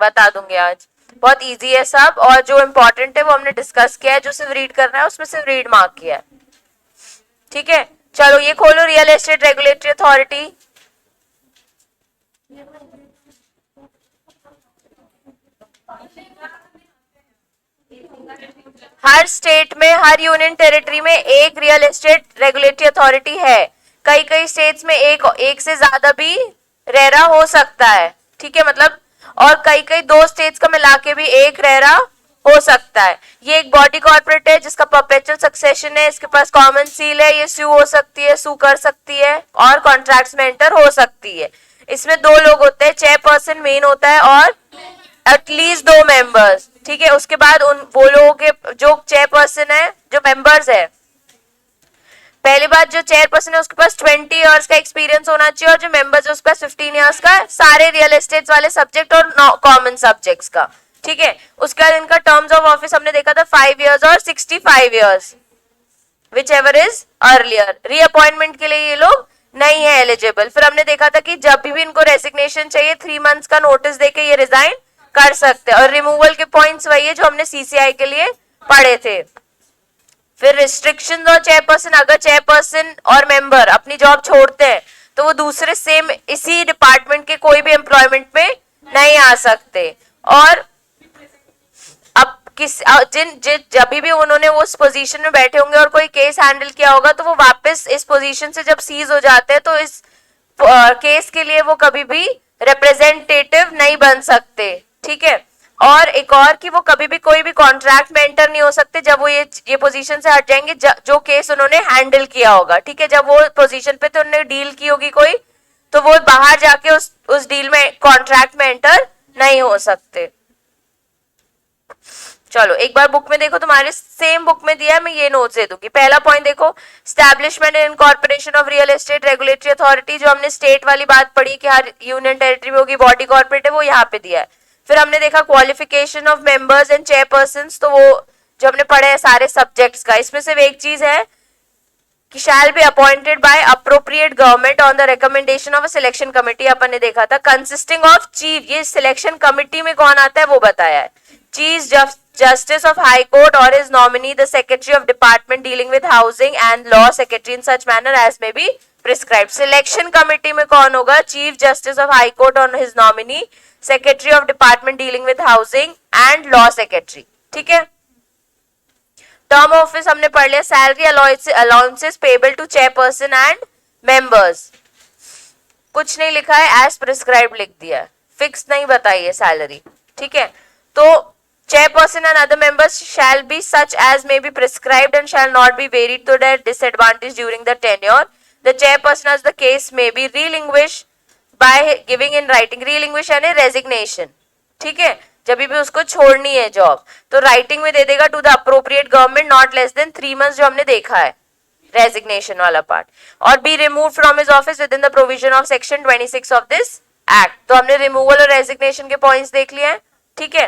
बता दूंगी आज, बहुत इजी है सब, और जो इम्पोर्टेंट है वो हमने डिस्कस किया है, जो सिर्फ रीड करना है उसमें सिर्फ रीड मार्क किया है, ठीक है। चलो ये खोलो, रियल एस्टेट रेगुलेटरी अथॉरिटी। हर स्टेट में, हर यूनियन टेरिटरी में एक रियल एस्टेट रेगुलेटरी अथॉरिटी है। कई कई स्टेट्स में एक से ज्यादा भी रेरा हो सकता है, ठीक है, मतलब, और कई कई दो स्टेट्स का मिला के भी एक रेरा हो सकता है। ये एक बॉडी कॉर्पोरेट है जिसका परपेचुअल सक्सेशन है, इसके पास कॉमन सील है, ये सू हो सकती है, सू कर सकती है, और कॉन्ट्रैक्ट्स में एंटर हो सकती है। इसमें दो लोग होते हैं, चेयरपर्सन मेन होता है और एटलीस्ट दो मेंबर्स, ठीक है। उसके बाद उन वो लोगों के जो चेयरपर्सन है, जो मेंबर्स है, पहली बात जो चेयरपर्सन है उसके पास 20 इयर्स का एक्सपीरियंस होना चाहिए, और जो मेंबर्स है उसके पास 15 इयर्स का, सारे रियल एस्टेट वाले सब्जेक्ट और कॉमन सब्जेक्ट्स का, ठीक है। उसके बाद इनका टर्म्स ऑफ ऑफिस हमने देखा था 5 इयर्स और 65 years, which ever is earlier. Reappointment के लिए ये लोग नहीं है एलिजिबल। फिर हमने देखा था कि जब भी इनको रेसिग्नेशन चाहिए 3 मंथ्स का नोटिस देके ये रिजाइन कर सकते हैं, और रिमूवल के पॉइंट्स वही है जो हमने सीसीआई के लिए पढ़े थे। फिर रिस्ट्रिक्शंस और चेयरपर्सन, अगर चेयरपर्सन और मेंबर अपनी जॉब छोड़ते हैं तो वो दूसरे सेम इसी डिपार्टमेंट के कोई भी एम्प्लॉयमेंट में नहीं आ सकते, और अब जब भी उन्होंने उस पोजीशन में बैठे होंगे और कोई केस हैंडल किया होगा तो वो वापस इस पोजीशन से जब सीज हो जाते हैं तो इस केस के लिए वो कभी भी रिप्रेजेंटेटिव नहीं बन सकते, ठीक है। और एक और कि वो कभी भी कोई भी कॉन्ट्रैक्ट में एंटर नहीं हो सकते जब वो ये पोजीशन से हट जाएंगे, जो केस उन्होंने हैंडल किया होगा, ठीक है। जब वो पोजीशन पे तो उन्होंने डील की होगी कोई, तो वो बाहर जाके उस डील में, कॉन्ट्रैक्ट में एंटर नहीं हो सकते। चलो एक बार बुक में देखो, तुम्हारे सेम बुक में दिया है, मैं ये नोट्स दे दूंगी। पहला पॉइंट देखो, establishment and incorporation of real estate regulatory authority, जो हमने स्टेट वाली बात पढ़ी कि हर यूनियन टेरिटरी में होगी, बॉडी कॉर्पोरेट है, वो यहाँ पे दिया है। फिर हमने देखा qualification of members and chairperson, तो वो जो हमने पढ़े हैं सारे सब्जेक्ट्स का, इसमें सिर्फ एक चीज है कि shall be appointed by appropriate government on the recommendation of a selection committee, अपन ने देखा था, कंसिस्टिंग ऑफ चीफ, ये सिलेक्शन कमिटी में कौन आता है वो बताया है, chief justice of high court और his nominee, the secretary of department dealing with housing and law secretary in such manner as may be prescribe. Selection committee में कौन होगा, chief justice of high court और his nominee, secretary of department dealing with housing and law secretary, ठीक है। Term office हमने पढ़ लिया, salary allowances payable to chairperson and members, कुछ नहीं लिखा है, एज प्रिस्क्राइब लिख दिया है, फिक्स नहीं बताई है सैलरी, ठीक है। तो chairperson and other members shall be such as may be prescribed and shall not be varied to their disadvantage during the tenure. The chairperson as the case may be relinquished by giving in writing, relinquish यानी resignation, ठीक है। जब भी उसको छोड़नी है job तो writing में दे देगा, to the appropriate government not less than 3 months, जो हमने देखा है रेजिग्नेशन वाला पार्ट, और be remove from his office with in the provision of section 26 of this act. तो हमने रिमूवल और रेजिग्नेशन के पॉइंट्स देख लिए हैं, ठीक है।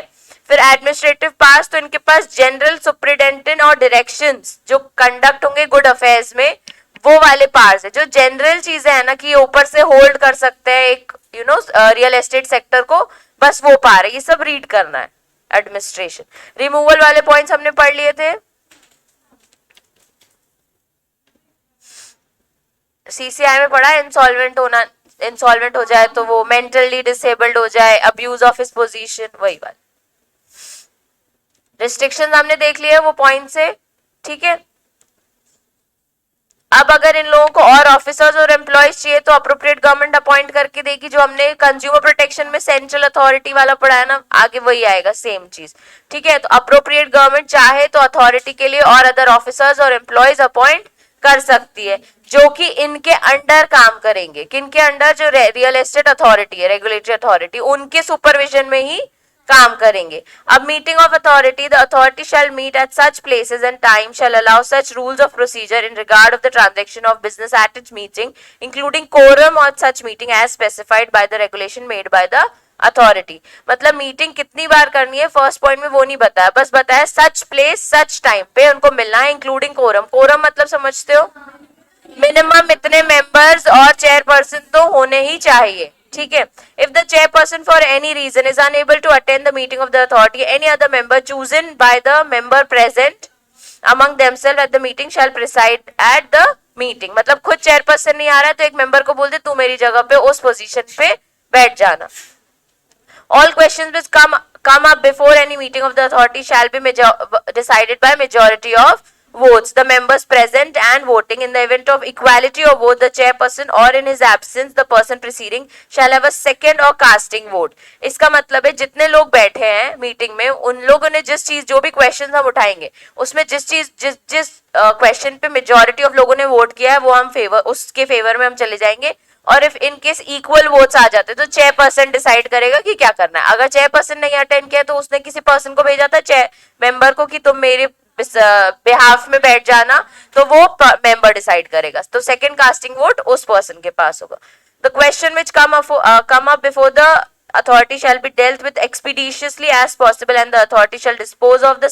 फिर एडमिनिस्ट्रेटिव पास, तो इनके पास जनरल सुपरिटेंडेंट और डायरेक्शंस जो कंडक्ट होंगे गुड अफेयर्स में, वो वाले पार्ट्स है। जो जनरल चीजें है ना कि ऊपर से होल्ड कर सकते हैं एक रियल एस्टेट सेक्टर को, बस वो पार है, ये सब रीड करना है एडमिनिस्ट्रेशन। रिमूवल वाले पॉइंट्स हमने पढ़ लिए थे, सीसीआई में पढ़ा, इंसॉल्वेंट हो जाए तो वो मेंटली डिसेबल्ड हो जाए, अब्यूज ऑफ हिज पोजीशन, वही बात। रिस्ट्रिक्शंस हमने देख लिए वो पॉइंट से, ठीक है। अब अगर इन लोगों को और ऑफिसर्स और एम्प्लॉयज चाहिए तो अप्रोप्रिएट गवर्नमेंट अपॉइंट करके देगी, जो हमने कंज्यूमर प्रोटेक्शन में सेंट्रल अथॉरिटी वाला पढ़ा है ना, आगे वही आएगा सेम चीज, ठीक है। तो अप्रोप्रिएट गवर्नमेंट चाहे तो अथॉरिटी के लिए और अदर ऑफिसर्स और एम्प्लॉयज अपॉइंट कर सकती है, जो कि इनके अंडर काम करेंगे, किनके अंडर, जो रियल एस्टेट अथॉरिटी है, रेगुलेटरी अथॉरिटी, उनके सुपरविजन में ही काम करेंगे। अब meeting of authority, the authority shall meet at such places and time shall allow such rules of procedure in regard of the transaction of business at its meeting including quorum और such meeting as specified by the regulation made by the authority. मतलब मीटिंग कितनी बार करनी है first point में वो नहीं बताया, बस बताया सच प्लेस सच टाइम पे उनको मिलना है, इंक्लूडिंग कोरम। कोरम मतलब समझते हो, मिनिमम इतने मेंबर्स और चेयरपर्सन तो होने ही चाहिए, ठीक है. If the chairperson for any reason is unable to attend the meeting of the authority, any other member chosen by the member present among themselves at the meeting shall preside at the meeting. मतलब खुद chairperson नहीं आ रहा है तो एक member को बोल दे तू मेरी जगह पे उस पोजीशन पे बैठ जाना. All questions which come up before any meeting of the authority shall be decided by majority of votes. The members present and voting. In the event of equality of vote, the chairperson or in his absence the person preceding shall have a second or casting vote. इसका मतलब है जितने लोग बैठे हैं meeting में उन लोगों ने जिस चीज जो भी क्वेश्चन हम उठाएंगे उसमें जिस क्वेश्चन पे मेजोरिटी ऑफ लोगों ने वोट किया है वो हम उसके फेवर में हम चले जाएंगे. और if in case equal votes आ जाते तो चेयरपर्सन डिसाइड करेगा कि क्या करना है. अगर चेयरपर्सन नहीं अटेंड किया तो उसने किसी पर्सन को भेजा था चेयर मेंबर को कि तुम मेरे बिहाफ में बैठ जाना तो वो मेंबर डिसाइड करेगा. तो सेकंड कास्टिंग वोट उस पर्सन के पास होगा. The question which come up before the authority shall be dealt with expeditiously as possible and the authority shall dispose of the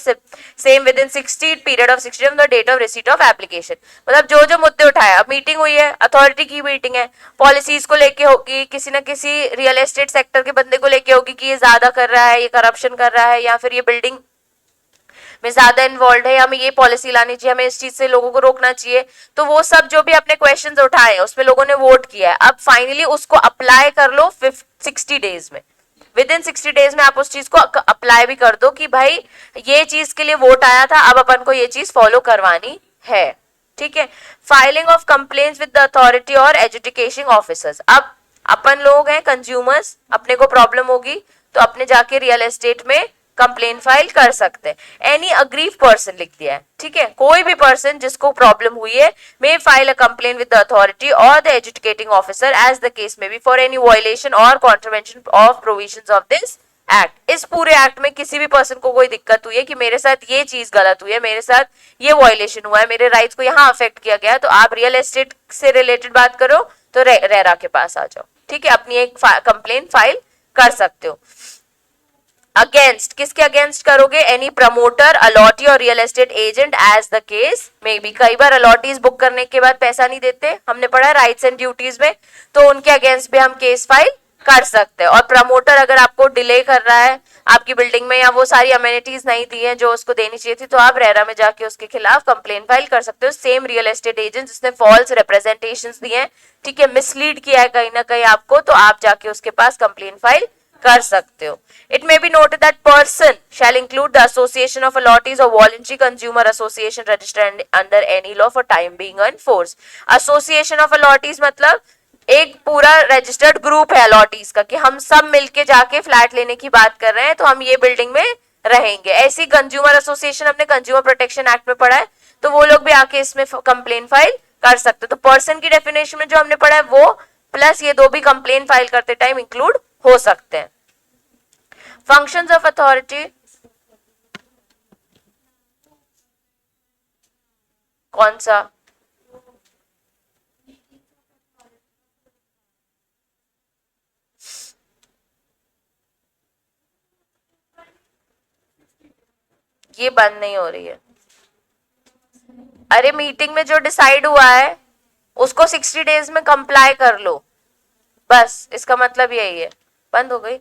same within 60 period of 60 from the date of receipt of application. मतलब जो जो मुद्दे उठाए. अब meeting हुई है, authority की meeting है, पॉलिसीज को लेके होगी, किसी ना किसी रियल एस्टेट सेक्टर के बंदे को लेके होगी कि ये ज्यादा कर रहा है, ये करप्शन कर रहा है या फिर ये बिल्डिंग में ज्यादा इन्वॉल्व है, हमें ये पॉलिसी लानी चाहिए, हमें इस चीज से लोगों को रोकना चाहिए. तो वो सब जो भी अपने क्वेश्चंस उठाए उसमें लोगों ने वोट किया है. अब फाइनली उसको अप्लाई कर लो 60 डेज में. विद इन 60 डेज में आप उस चीज को अप्लाई भी कर दो कि भाई ये चीज के लिए वोट आया था, अब अपन को ये चीज फॉलो करवानी है. ठीक है. Filing of complaints with the authority और एजुकेशन ऑफिसर्स. अब अपन लोग हैं कंज्यूमर्स, अपने को प्रॉब्लम होगी तो अपने जाके रियल एस्टेट में कंप्लेन फाइल कर सकते हैं. एनी अग्रीव पर्सन लिख दिया है. ठीक है. कोई भी पर्सन जिसको प्रॉब्लम हुई है may file a complaint with the authority और the adjudicating officer as the case में बी फॉर एनी वायलेशन और contravention of provisions of this act. इस पूरे एक्ट में किसी भी पर्सन को कोई दिक्कत हुई है कि मेरे साथ ये चीज गलत हुई है, मेरे साथ ये वायलेशन हुआ है, मेरे राइट्स को यहाँ अफेक्ट किया गया है, तो आप रियल एस्टेट से रिलेटेड बात करो तो रेरा के पास आ जाओ. ठीक है. अपनी एक कंप्लेन फाइल कर सकते हो. अगेंस्ट किसके अगेंस्ट करोगे? एनी प्रमोटर, अलॉटी और real estate agent as the case may be. कई बार अलॉटीज बुक करने के बाद पैसा नहीं देते, हमने पढ़ा राइट्स एंड ड्यूटीज में, तो उनके अगेंस्ट भी हम केस फाइल कर सकते हैं. और प्रमोटर अगर आपको डिले कर रहा है आपकी बिल्डिंग में या वो सारी अमेनिटीज नहीं दी है जो उसको देनी चाहिए थी तो आप रेरा में जाके उसके खिलाफ कंप्लेन फाइल कर सकते हो. सेम रियल एस्टेट एजेंट जिसने फॉल्स रिप्रेजेंटेशंस दिए हैं, ठीक है, मिसलीड किया है कहीं ना कहीं आपको, तो आप जाके उसके पास कंप्लेन फाइल कर सकते हो. It may be noted that person shall include the association of allottees और voluntary consumer association registered under any law for time being in force. Association of allottees मतलब एक पूरा रजिस्टर्ड ग्रुप है allottees का कि हम सब मिलके जाके फ्लैट लेने की बात कर रहे हैं तो हम ये बिल्डिंग में रहेंगे. ऐसी कंज्यूमर एसोसिएशन अपने कंज्यूमर प्रोटेक्शन एक्ट में पढ़ा है तो वो लोग भी आके इसमें कंप्लेन फाइल कर सकते. तो पर्सन की डेफिनेशन में जो हमने पढ़ा है वो प्लस ये दो भी कंप्लेन फाइल करते टाइम इंक्लूड हो सकते हैं. फंक्शंस ऑफ अथॉरिटी कौन सा? ये बंद नहीं हो रही है. अरे मीटिंग में जो डिसाइड हुआ है उसको 60 डेज में कंप्लाई कर लो, बस इसका मतलब यही है. बंद हो गई.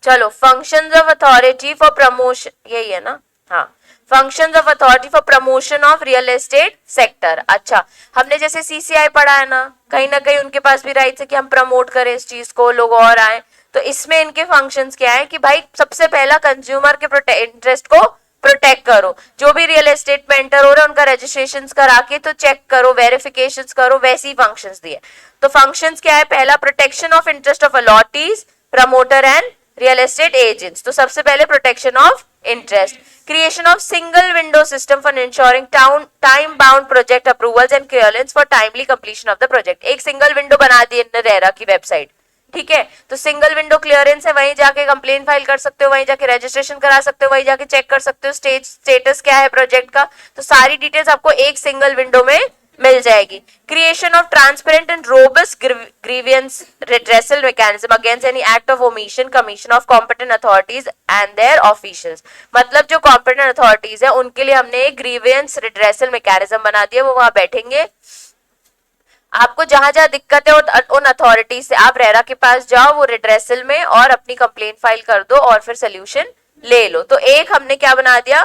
चलो. Functions of authority for promotion, यही है ना? हाँ. Functions of authority for promotion of real estate sector. अच्छा, हमने जैसे सीसीआई पढ़ा है ना, कहीं ना कहीं उनके पास भी राइट है कि हम प्रमोट करें इस चीज को, लोग और आए. तो इसमें इनके फंक्शंस क्या है कि भाई सबसे पहला कंज्यूमर के इंटरेस्ट को प्रोटेक्ट करो. जो भी रियल एस्टेट में एंटर हो रहा है उनका रजिस्ट्रेशन करा के तो चेक करो, वेरिफिकेशन करो, वैसे ही फंक्शंस दिए. तो फंक्शंस क्या है? पहला protection of interest of allottees, promoter and real estate agents. तो सबसे पहले protection of interest. Creation of single window system for ensuring time bound project approvals and clearance for timely completion of the project. एक single window बना दी RERA की website. ठीक है. तो single window clearance है, वहीं जाके कंप्लेन फाइल कर सकते हो, वहीं जाके रजिस्ट्रेशन करा सकते हो, वहीं जाके चेक कर सकते हो स्टेटस क्या है प्रोजेक्ट का. तो सारी डिटेल्स आपको एक सिंगल विंडो में मिल जाएगी. Creation of transparent and robust grievance redressal mechanism against any act of omission commission of competent authorities and their officials. मतलब जो कॉम्पिटेंट अथॉरिटीज है उनके लिए हमने एक ग्रीवियंस रिड्रेसल मैकेनिज्म बना दिया. वो वहां बैठेंगे, आपको जहां जहां दिक्कत है उन अथॉरिटी से आप रेरा के पास जाओ, वो रिड्रेसल में और अपनी कंप्लेंट फाइल कर दो और फिर सोल्यूशन ले लो। तो एक हमने क्या बना दिया,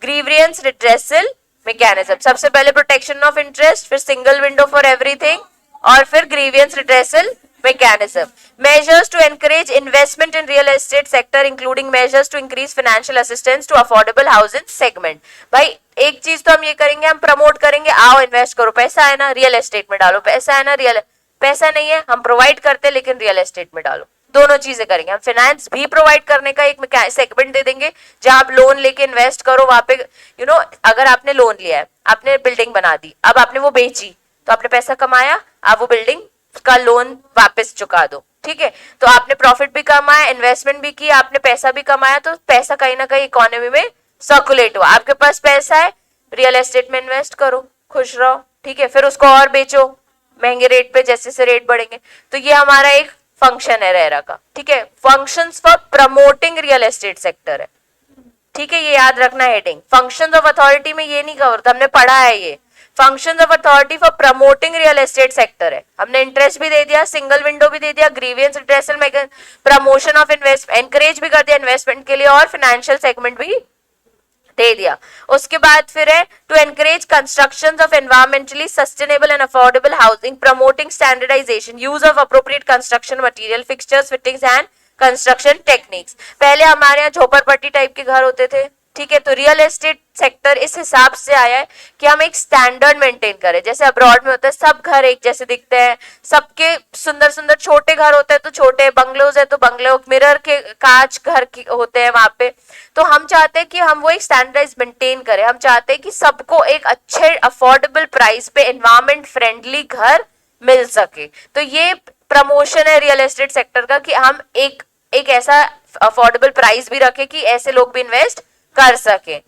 ग्रीवियंस रिड्रेसल मैकेनिज्म। सबसे पहले प्रोटेक्शन ऑफ इंटरेस्ट, फिर सिंगल विंडो फॉर एवरीथिंग, और फिर grievance redressal mechanism. Measures to encourage investment in real estate sector including measures to increase financial assistance to affordable housing segment. भाई एक चीज तो हम ये करेंगे, हम प्रमोट करेंगे, आओ इन्वेस्ट करो, पैसा है ना रियल एस्टेट में डालो, पैसा है ना रियल, पैसा नहीं है हम प्रोवाइड करते लेकिन रियल एस्टेट में डालो, दोनों चीजें करेंगे। हम फाइनेंस भी प्रोवाइड करने का एक सेगमेंट दे देंगे जहां आप लोन लेके इन्वेस्ट करो, वहां पे अगर आपने लोन लिया है, आपने बिल्डिंग बना दी, अब आपने वो बेची तो आपने पैसा कमाया, आप वो बिल्डिंग का लोन वापस चुका दो, ठीक है। तो आपने प्रॉफिट भी कमाया, इन्वेस्टमेंट भी किया, आपने पैसा भी कमाया, तो पैसा कहीं ना कहीं इकोनॉमी में सर्कुलेट हुआ। आपके पास पैसा है, रियल एस्टेट में इन्वेस्ट करो, खुश रहो, ठीक है, फिर उसको और बेचो महंगे रेट पे, जैसे से रेट बढ़ेंगे। तो ये हमारा एक फंक्शन है रेरा का, ठीक है, functions for promoting real estate sector है, ठीक है, ये याद रखना हेडिंग। फंक्शंस ऑफ अथॉरिटी में ये नहीं कवर, हमने पढ़ा है ये functions of authority for promoting real estate sector है। हमने इंटरेस्ट भी दे दिया, सिंगल विंडो भी दे दिया, grievance redressal mechanism, promotion of invest, encourage भी कर दिया इन्वेस्टमेंट के लिए, और फाइनेंशियल सेगमेंट भी दे दिया। उसके बाद फिर है to encourage construction of environmentally sustainable and affordable housing, promoting standardisation, use of appropriate construction material, fixtures, fittings and construction techniques. पहले हमारे यहाँ झोपड़पट्टी टाइप के घर होते थे, ठीक है, तो रियल एस्टेट सेक्टर इस हिसाब से आया है कि हम एक स्टैंडर्ड मेंटेन करें। जैसे अब्रॉड में होता है सब घर एक जैसे दिखते हैं, सबके सुंदर सुंदर छोटे घर होते हैं तो छोटे, बंगलोज है तो बंगलो, मिरर के कांच घर होते हैं वहां पे। तो हम चाहते हैं कि हम वो एक स्टैंडर्डाइज मेंटेन करें, हम चाहते हैं कि सबको एक अच्छे अफोर्डेबल प्राइस पे एनवायरमेंट फ्रेंडली घर मिल सके। तो ये प्रमोशन है रियल एस्टेट सेक्टर का कि हम एक ऐसा अफोर्डेबल प्राइस भी रखें कि ऐसे लोग भी इन्वेस्ट कर सके।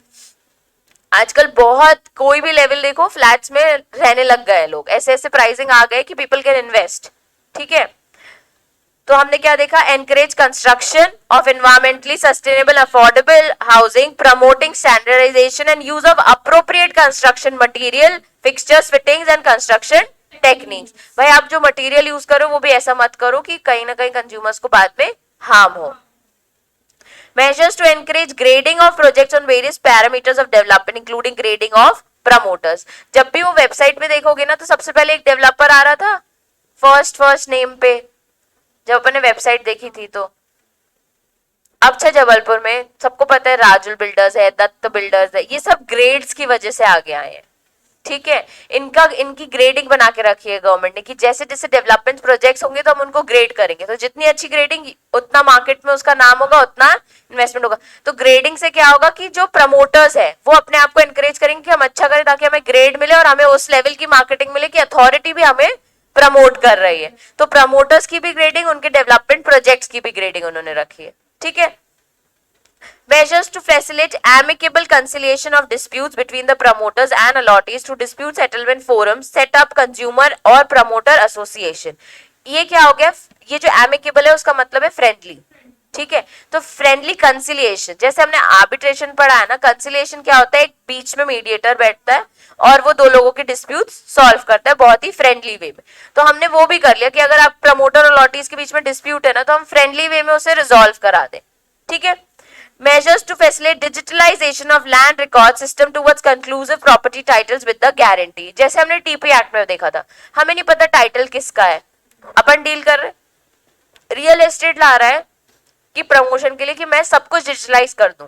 आजकल बहुत कोई भी लेवल देखो फ्लैट्स में रहने लग गए लोग, ऐसे ऐसे प्राइसिंग आ गए कि पीपल कैन इन्वेस्ट, ठीक है। तो हमने क्या देखा, encourage construction of environmentally sustainable affordable housing, promoting standardisation and use of appropriate construction material, fixtures, fittings and construction techniques. भाई आप जो मटेरियल यूज करो वो भी ऐसा मत करो कि कहीं ना कहीं कंज्यूमर्स को बाद में हार्म हो। Measures to encourage grading of projects on various parameters of development including grading of promoters. जब भी वो वेबसाइट पे देखोगे ना तो सबसे पहले एक डेवलपर आ रहा था फर्स्ट नेम पे, जब अपन ने वेबसाइट देखी थी। तो अब से जबलपुर में सबको पता है राजुल बिल्डर्स है, दत्त बिल्डर्स है, ये सब ग्रेड्स की वजह से आगे आए हैं, ठीक है। इनकी ग्रेडिंग बना के रखी है गवर्नमेंट ने कि जैसे जैसे डेवलपमेंट प्रोजेक्ट्स होंगे तो हम उनको ग्रेड करेंगे, तो जितनी अच्छी ग्रेडिंग उतना मार्केट में उसका नाम होगा, उतना इन्वेस्टमेंट होगा। तो ग्रेडिंग से क्या होगा कि जो प्रमोटर्स है वो अपने आप को एनकरेज करेंगे कि हम अच्छा करें ताकि हमें ग्रेड मिले और हमें उस लेवल की मार्केटिंग मिले कि अथॉरिटी भी हमें प्रमोट कर रही है। तो प्रमोटर्स की भी ग्रेडिंग, उनके डेवलपमेंट प्रोजेक्ट्स की भी ग्रेडिंग उन्होंने रखी है, ठीक है। Measures to facilitate amicable conciliation of disputes between the promoters and allottees through dispute settlement forums, set up consumer और promoter association. ये क्या हो गया, ये जो amicable है उसका मतलब है friendly, ठीक है। तो फ्रेंडली कंसिलिएशन, जैसे हमने आर्बिट्रेशन पढ़ा है ना, कंसिलिएशन क्या होता है, एक बीच में मीडिएटर बैठता है और वो दो लोगों के डिस्प्यूट सॉल्व करता है बहुत ही फ्रेंडली वे में। तो हमने वो भी कर लिया कि अगर आप प्रमोटर और लॉटीज के बीच में डिस्प्यूट है ना तो हम फ्रेंडली वे में उसे रिजॉल्व करा दें, ठीक है। Measures to facilitate digitalization of land record system towards conclusive property titles with the guarantee. जैसे हमने टीपी एक्ट में देखा था, हमें नहीं पता टाइटल किसका है, अपन डील कर रहे, रियल एस्टेट ला रहा है कि प्रमोशन के लिए कि मैं सब कुछ डिजिटलाइज कर दूं,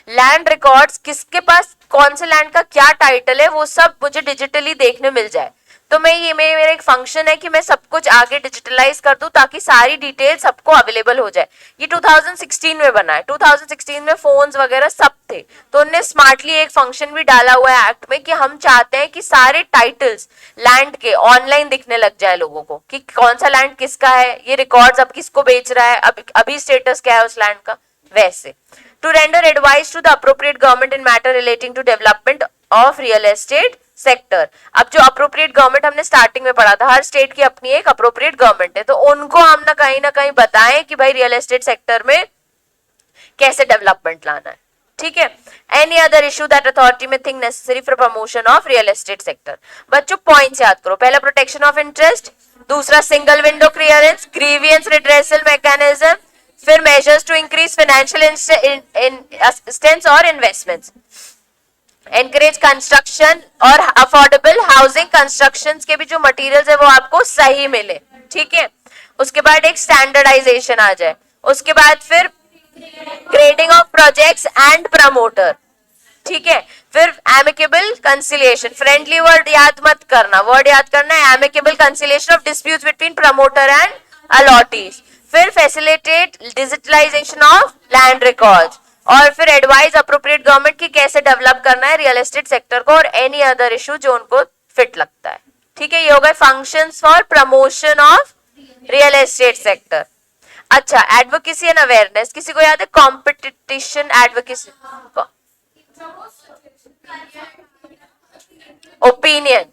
लैंड रिकॉर्ड्स किसके पास कौन से लैंड का क्या टाइटल है वो सब मुझे डिजिटली देखने मिल जाए। तो मेरा एक फंक्शन है कि मैं सब कुछ आगे डिजिटलाइज कर दूं ताकि सारी डिटेल सबको अवेलेबल हो जाए। ये 2016 में बना है, 2016 में फोन्स वगैरह सब थे, तो उन्होंने स्मार्टली एक फंक्शन भी डाला हुआ है एक्ट में कि हम चाहते हैं कि सारे टाइटल्स लैंड के ऑनलाइन दिखने लग जाए लोगों को कि कौन सा लैंड किसका है, ये रिकॉर्ड्स अब किसको बेच रहा है, अभी स्टेटस क्या है उस लैंड का। वैसे to render advice to the appropriate government in matter relating to development of real estate sector. अब जो अप्रोप्रिएट गवर्नमेंट हमने स्टार्टिंग में पढ़ा था, हर स्टेट की अपनी एक अप्रोप्रिएट गवर्नमेंट है, तो उनको हम ना कहीं बताएं कि भाई रियल एस्टेट सेक्टर में कैसे डेवलपमेंट लाना है, ठीक है। Any other issue that authority may think necessary for promotion of real estate sector. बच्चों पॉइंट्स याद करो, पहला प्रोटेक्शन ऑफ इंटरेस्ट, दूसरा single window clearance, grievance redressal mechanism, फिर measures to increase financial assistance और इन्वेस्टमेंट्स, एनकरेज कंस्ट्रक्शन और affordable housing, construction के भी जो मटेरियल्स है वो आपको सही मिले, ठीक है। उसके बाद एक स्टैंडर्डाइजेशन आ जाए, उसके बाद फिर grading of projects and promoter, ठीक है। फिर एमिकेबल कंसिलिएशन, फ्रेंडली वर्ड याद मत करना, वर्ड याद करना है amicable conciliation of disputes between promoter and allottees. फिर facilitate digitalization of land records, और फिर एडवाइज अप्रोप्रिएट गवर्नमेंट की कैसे डेवलप करना है रियल एस्टेट सेक्टर को, और एनी अदर इशू जो उनको फिट लगता है, ठीक है। ये हो गए functions for promotion of real estate sector. अच्छा, एडवोकेसी एंड अवेयरनेस, किसी को याद है competition advocacy, opinion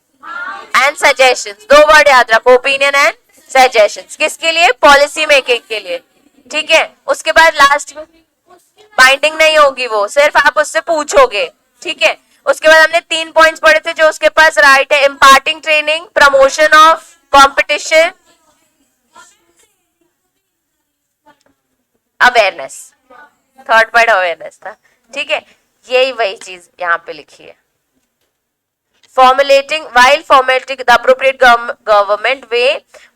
and suggestions, दो वर्ड याद रखो, ओपिनियन एंड सजेशंस, किसके लिए, पॉलिसी मेकिंग के लिए, ठीक है। उसके बाद लास्ट में बाइंडिंग नहीं होगी, वो सिर्फ आप उससे पूछोगे, ठीक है। उसके बाद हमने 3 पॉइंट्स पढ़े थे जो उसके पास राइट है, imparting training, promotion of competition, awareness, third point awareness था, ठीक है। यही वही चीज यहाँ पे लिखी है, formulating while formulating the appropriate government way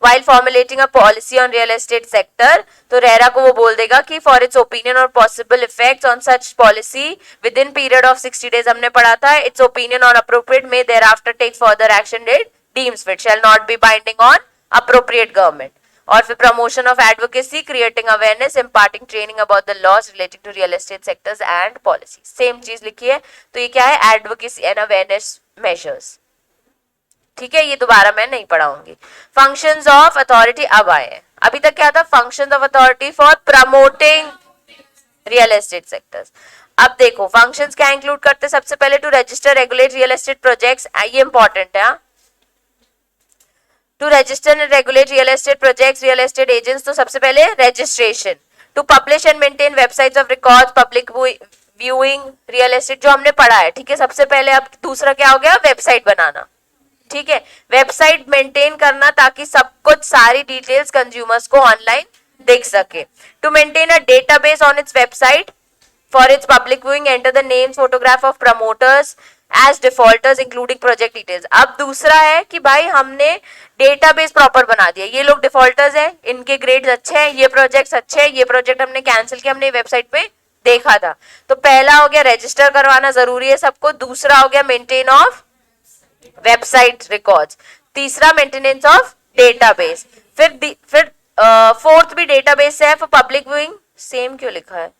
while formulating a policy on real estate sector, तो रेरा को वो बोल देगा कि for its opinion or possible effects on such policy within period of 60 days, हमने पढ़ा था, its opinion on appropriate may thereafter take further action it deems fit, shall not be binding on appropriate government। और फिर promotion of advocacy, creating awareness, imparting training about the laws relating to real estate sectors and policy, same चीज लिखी है। तो ये क्या है, advocacy and awareness measures, ठीक है। ये दोबारा मैं नहीं पढ़ाऊंगी। फंक्शंस ऑफ अथॉरिटी अब आए, अभी तक क्या था, functions of authority for promoting real estate sectors. अब देखो फंक्शंस क्या इंक्लूड करते हैं, सबसे पहले to register regulate real estate projects, ये इंपॉर्टेंट है, to register and regulate real estate projects, real estate agents, तो सबसे पहले registration, to publish and maintain websites of records, public viewing real estate जो हमने पढ़ा है, ठीक है। सबसे पहले अब दूसरा क्या हो गया, वेबसाइट बनाना, ठीक है, वेबसाइट मेंटेन करना ताकि सब कुछ सारी डिटेल्स कंज्यूमर्स को ऑनलाइन देख सके। To maintain a database on its website for its public viewing, enter the names photograph of promoters as defaulters including project details. अब दूसरा है कि भाई हमने डेटाबेस प्रॉपर बना दिया, ये लोग डिफॉल्टर्स हैं, इनके ग्रेड्स अच्छे हैं, ये प्रोजेक्ट्स अच्छे हैं, ये प्रोजेक्ट हमने कैंसिल किया, हमने वेबसाइट पे देखा था। तो पहला हो गया रजिस्टर करवाना जरूरी है सबको, दूसरा हो गया मेंटेन ऑफ वेबसाइट रिकॉर्ड्स, तीसरा मेंटेनेंस ऑफ डेटाबेस, फिर फोर्थ भी डेटाबेस है फॉर पब्लिक व्यूइंग, सेम क्यों लिखा है,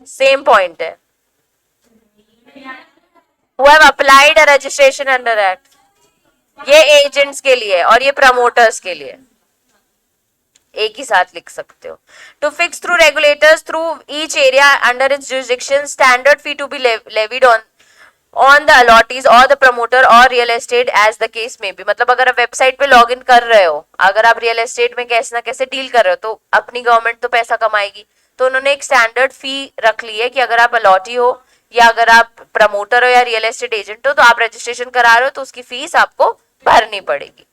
सेम पॉइंट है, who have applied a registration under act, ये एजेंट्स के लिए और ये प्रमोटर्स के लिए, एक ही साथ लिख सकते हो। To fix through regulators through each area under its jurisdiction standard fee to be levied on the allottees और द प्रमोटर और real estate as the case में भी, मतलब अगर आप वेबसाइट पे लॉग इन कर रहे हो, अगर आप रियल एस्टेट में कैसे ना कैसे डील कर रहे हो, तो अपनी गवर्नमेंट तो पैसा कमाएगी, तो उन्होंने एक स्टैंडर्ड फी रख ली है कि अगर आप अलॉटी हो या अगर आप प्रमोटर हो या रियल एस्टेट एजेंट हो, तो आप रजिस्ट्रेशन करा रहे हो तो उसकी फीस आपको भरनी पड़ेगी।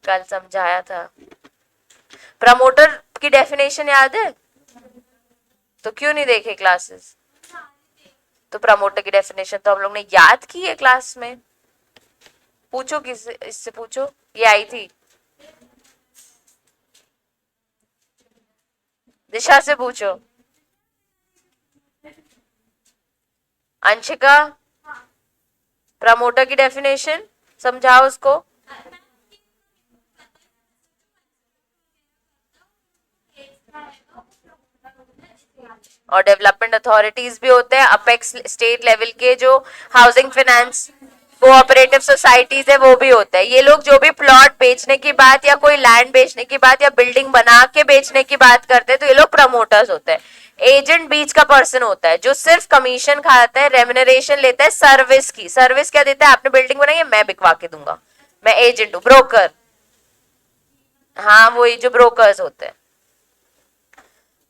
कल समझाया था। प्रमोटर की डेफिनेशन याद है, तो क्यों नहीं देखे क्लासेस, तो प्रमोटर की डेफिनेशन तो हम लोग ने याद की है क्लास में, पूछो किस इससे पूछो, ये आई थी, दिशा से पूछो, अंशिका प्रमोटर की डेफिनेशन समझाओ उसको। और डेवलपमेंट अथॉरिटीज भी होते हैं, अपेक्स स्टेट लेवल के जो हाउसिंग फाइनेंस कोऑपरेटिव सोसाइटीज है वो भी होता है। ये लोग जो भी प्लॉट बेचने की बात या कोई लैंड बेचने की बात या बिल्डिंग बना के बेचने की बात करते हैं तो ये लोग प्रमोटर्स होते हैं। एजेंट बीच का पर्सन होता है जो सिर्फ कमीशन खाता है, रेम्यूनरेशन लेता है सर्विस की। सर्विस क्या देता है, आपने बिल्डिंग बनाई है मैं बिकवा के दूंगा, मैं एजेंट हूँ, ब्रोकर। हाँ वही जो ब्रोकर्स होते हैं।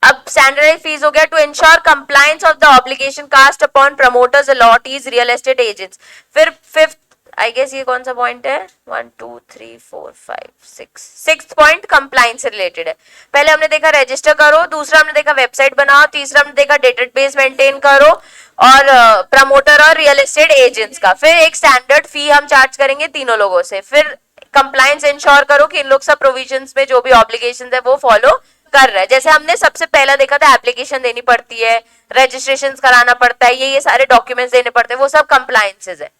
अब स्टैंडर्डाइज फीस हो गया to ensure compliance of the obligation cast upon promoters allottees real estate agents. फिर फिफ्थ आई गेस ये कौन सा पॉइंट है, 1 2 3 4 5 6 सिक्स पॉइंट कंप्लायंस से रिलेटेड है। पहले हमने देखा रजिस्टर करो, दूसरा हमने देखा वेबसाइट बनाओ, तीसरा हमने देखा डेटाबेस मेंटेन करो और प्रमोटर और रियल एस्टेट एजेंट्स का। फिर एक स्टैंडर्ड फी हम चार्ज करेंगे तीनों लोगों से। फिर कंप्लायंस इंश्योर करो कि इन लोग सब प्रोविजंस में जो भी ऑब्लिगेशंस है वो फॉलो कर रहा है। जैसे हमने सबसे पहला देखा था एप्लीकेशन देनी पड़ती है, रजिस्ट्रेशन कराना पड़ता है, ये सारे डॉक्यूमेंट्स देने पड़ते हैं, वो सब कंप्लायंसेस है।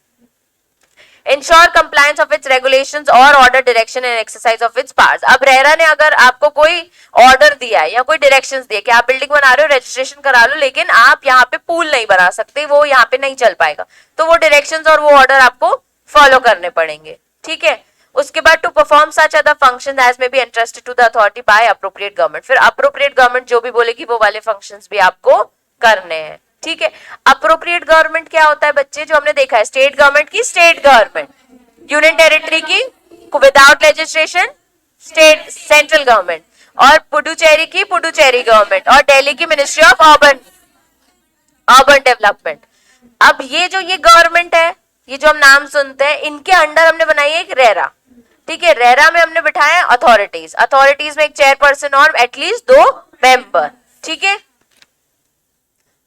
Ensure compliance of its regulations और order direction and exercise of its powers. अब रेरा ने अगर आपको कोई ऑर्डर दिया है या कोई डायरेक्शंस दिए कि आप बिल्डिंग बना रहे हो, रजिस्ट्रेशन करा लो, लेकिन आप यहाँ पे पूल नहीं बना सकते, वो यहाँ पे नहीं चल पाएगा, तो वो डायरेक्शंस और वो ऑर्डर आपको फॉलो करने पड़ेंगे। ठीक है, उसके बाद to perform such other functions as may be entrusted to the authority by appropriate government. फिर अप्रोप्रिएट गवर्नमेंट जो भी बोलेगी वो वाले फंक्शंस भी आपको करने हैं। ठीक है, अप्रोप्रिएट गवर्नमेंट क्या होता है बच्चे, जो हमने देखा है स्टेट गवर्नमेंट की स्टेट गवर्नमेंट, यूनियन टेरिटरी की without legislation state central government, और पुडुचेरी की पुडुचेरी गवर्नमेंट, और दिल्ली की ministry of urban urban development. अब ये जो ये गवर्नमेंट है, ये जो हम नाम सुनते हैं, इनके अंडर हमने बनाई है एक रेरा। ठीक है, रेरा में हमने बिठाया अथॉरिटीज, अथॉरिटीज में एक चेयरपर्सन और एटलीस्ट 2 मेंबर। ठीक है,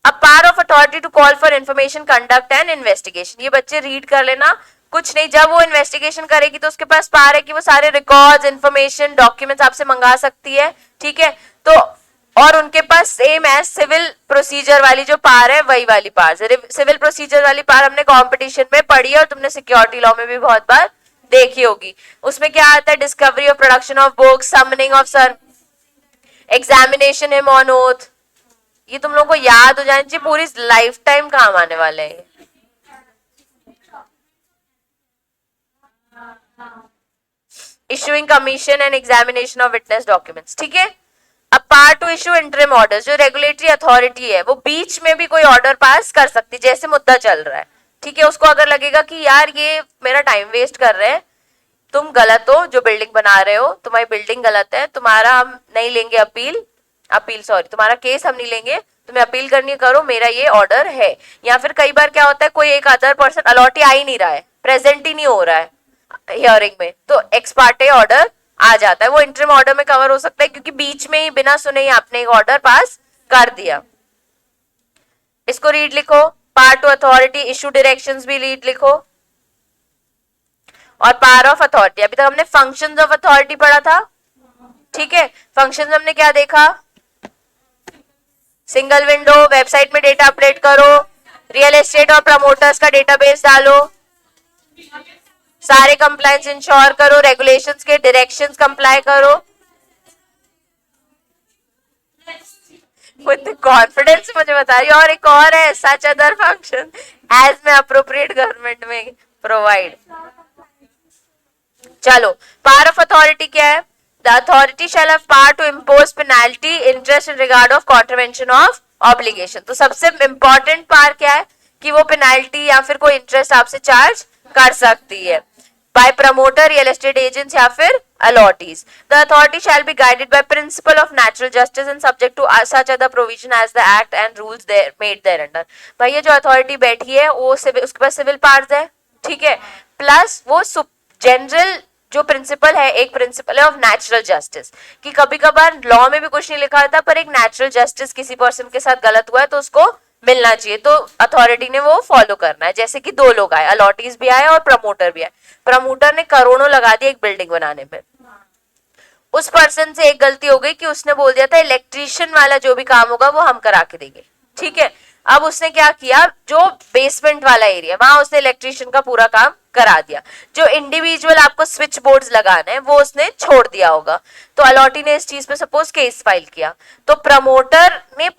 अब power of authority to call for information, conduct and investigation. ये बच्चे रीड कर लेना, कुछ नहीं, जब वो इन्वेस्टिगेशन करेगी तो उसके पास पावर है कि वो सारे रिकॉर्ड्स, इंफॉर्मेशन, डॉक्यूमेंट्स आपसे मंगा सकती है। ठीक है, तो और उनके पास सेम एज सिविल प्रोसीजर वाली जो पावर है वही वाली पावर। सिविल प्रोसीजर वाली पावर हमने कंपटीशन में पढ़ी है और तुमने सिक्योरिटी लॉ में भी बहुत बार देखी होगी। उसमें क्या आता है, डिस्कवरी और production of books, summoning of sir, examination him on oath. ये तुम लोगों को याद हो जानी चाहिए, पूरी लाइफ टाइम काम आने वाले हैं। Issuing commission and examination of witness documents. ठीक है, अब part two issue interim order, जो रेगुलेटरी अथॉरिटी है वो बीच में भी कोई ऑर्डर पास कर सकती, जैसे मुद्दा चल रहा है। ठीक है, उसको अगर लगेगा कि यार ये मेरा टाइम वेस्ट कर रहे हैं, तुम गलत हो जो बिल्डिंग बना रहे हो, तुम्हारी बिल्डिंग गलत है, तुम्हारा हम नहीं लेंगे अपील सॉरी, तुम्हारा केस हम नहीं लेंगे, तुम्हें अपील करनी करो, मेरा ये ऑर्डर है। या फिर कई बार क्या होता है, कोई एक अदर पर्सन अलॉटी आ ही नहीं रहा है, प्रेजेंट ही नहीं हो रहा है हियरिंग में, तो एक्स पार्टे ऑर्डर आ जाता है, वो इंटरिम ऑर्डर में कवर हो सकता है, क्योंकि बीच में ही बिना सुने ही आपने एक ऑर्डर पास कर दिया। इसको रीड लिखो, part two authority issue directions भी रीड लिखो, और पावर ऑफ अथॉरिटी। अभी तक हमने फंक्शंस ऑफ अथॉरिटी पढ़ा था। ठीक है, फंक्शंस हमने क्या देखा, सिंगल विंडो, वेबसाइट में डेटा अपडेट करो, रियल एस्टेट और प्रमोटर्स का डेटाबेस डालो, सारे कंप्लायंस इंश्योर करो, रेगुलेशंस के डायरेक्शंस कंप्लाई करो। विद कॉन्फिडेंस मुझे बता रही, और एक और है सच अदर फंक्शन एज में अप्रोप्रिएट गवर्नमेंट में प्रोवाइड। चलो, पावर ऑफ अथॉरिटी क्या है, the authority shall have power to impose penalty interest in regard of contravention of obligation. तो सबसे इंपॉर्टेंट पावर क्या है कि वो पेनाल्टी या फिर कोई इंटरेस्ट आपसे चार्ज कर सकती है by promoter, real estate agents या फिर allottees. The authority shall be guided by principle of natural justice and subject to such other provision as the act and rules there made thereunder. भाई ये जो authority बैठी है वो उसके पास civil powers है, ठीक है, प्लस वो जनरल जो प्रिंसिपल है, एक प्रिंसिपल है ऑफ नेचुरल जस्टिस, कि कभी कभार लॉ में भी कुछ नहीं लिखा रहता, पर एक नेचुरल जस्टिस किसी पर्सन के साथ गलत हुआ है तो उसको मिलना चाहिए, तो अथॉरिटी ने वो फॉलो करना है। जैसे कि 2 लोग आए, अलॉटीज भी आए और प्रमोटर भी आए। प्रमोटर ने करोड़ों लगा दिए एक बिल्डिंग बनाने में, उस पर्सन से एक गलती हो गई कि उसने बोल दिया था इलेक्ट्रीशियन वाला जो भी काम होगा वो हम करा के देंगे, ठीक है। अब उसने क्या किया, जो बेसमेंट वाला एरिया वहां उसने इलेक्ट्रीशियन का पूरा काम करा दिया, जो इंडिविजुअल आपको स्विच बोर्ड्स लगाने हैं वो उसने छोड़ दिया होगा, तो अलॉटी ने इस चीज पे सपोज केस फाइल किया, तो प्रमोटर ने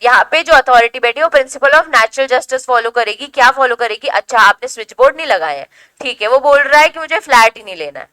यहाँ पे जो अथॉरिटी बैठी है वो principle of natural justice follow करेगी। क्या फॉलो करेगी, अच्छा आपने स्विच बोर्ड नहीं लगाए हैं, ठीक है, वो बोल रहा है कि मुझे फ्लैट ही नहीं लेना है,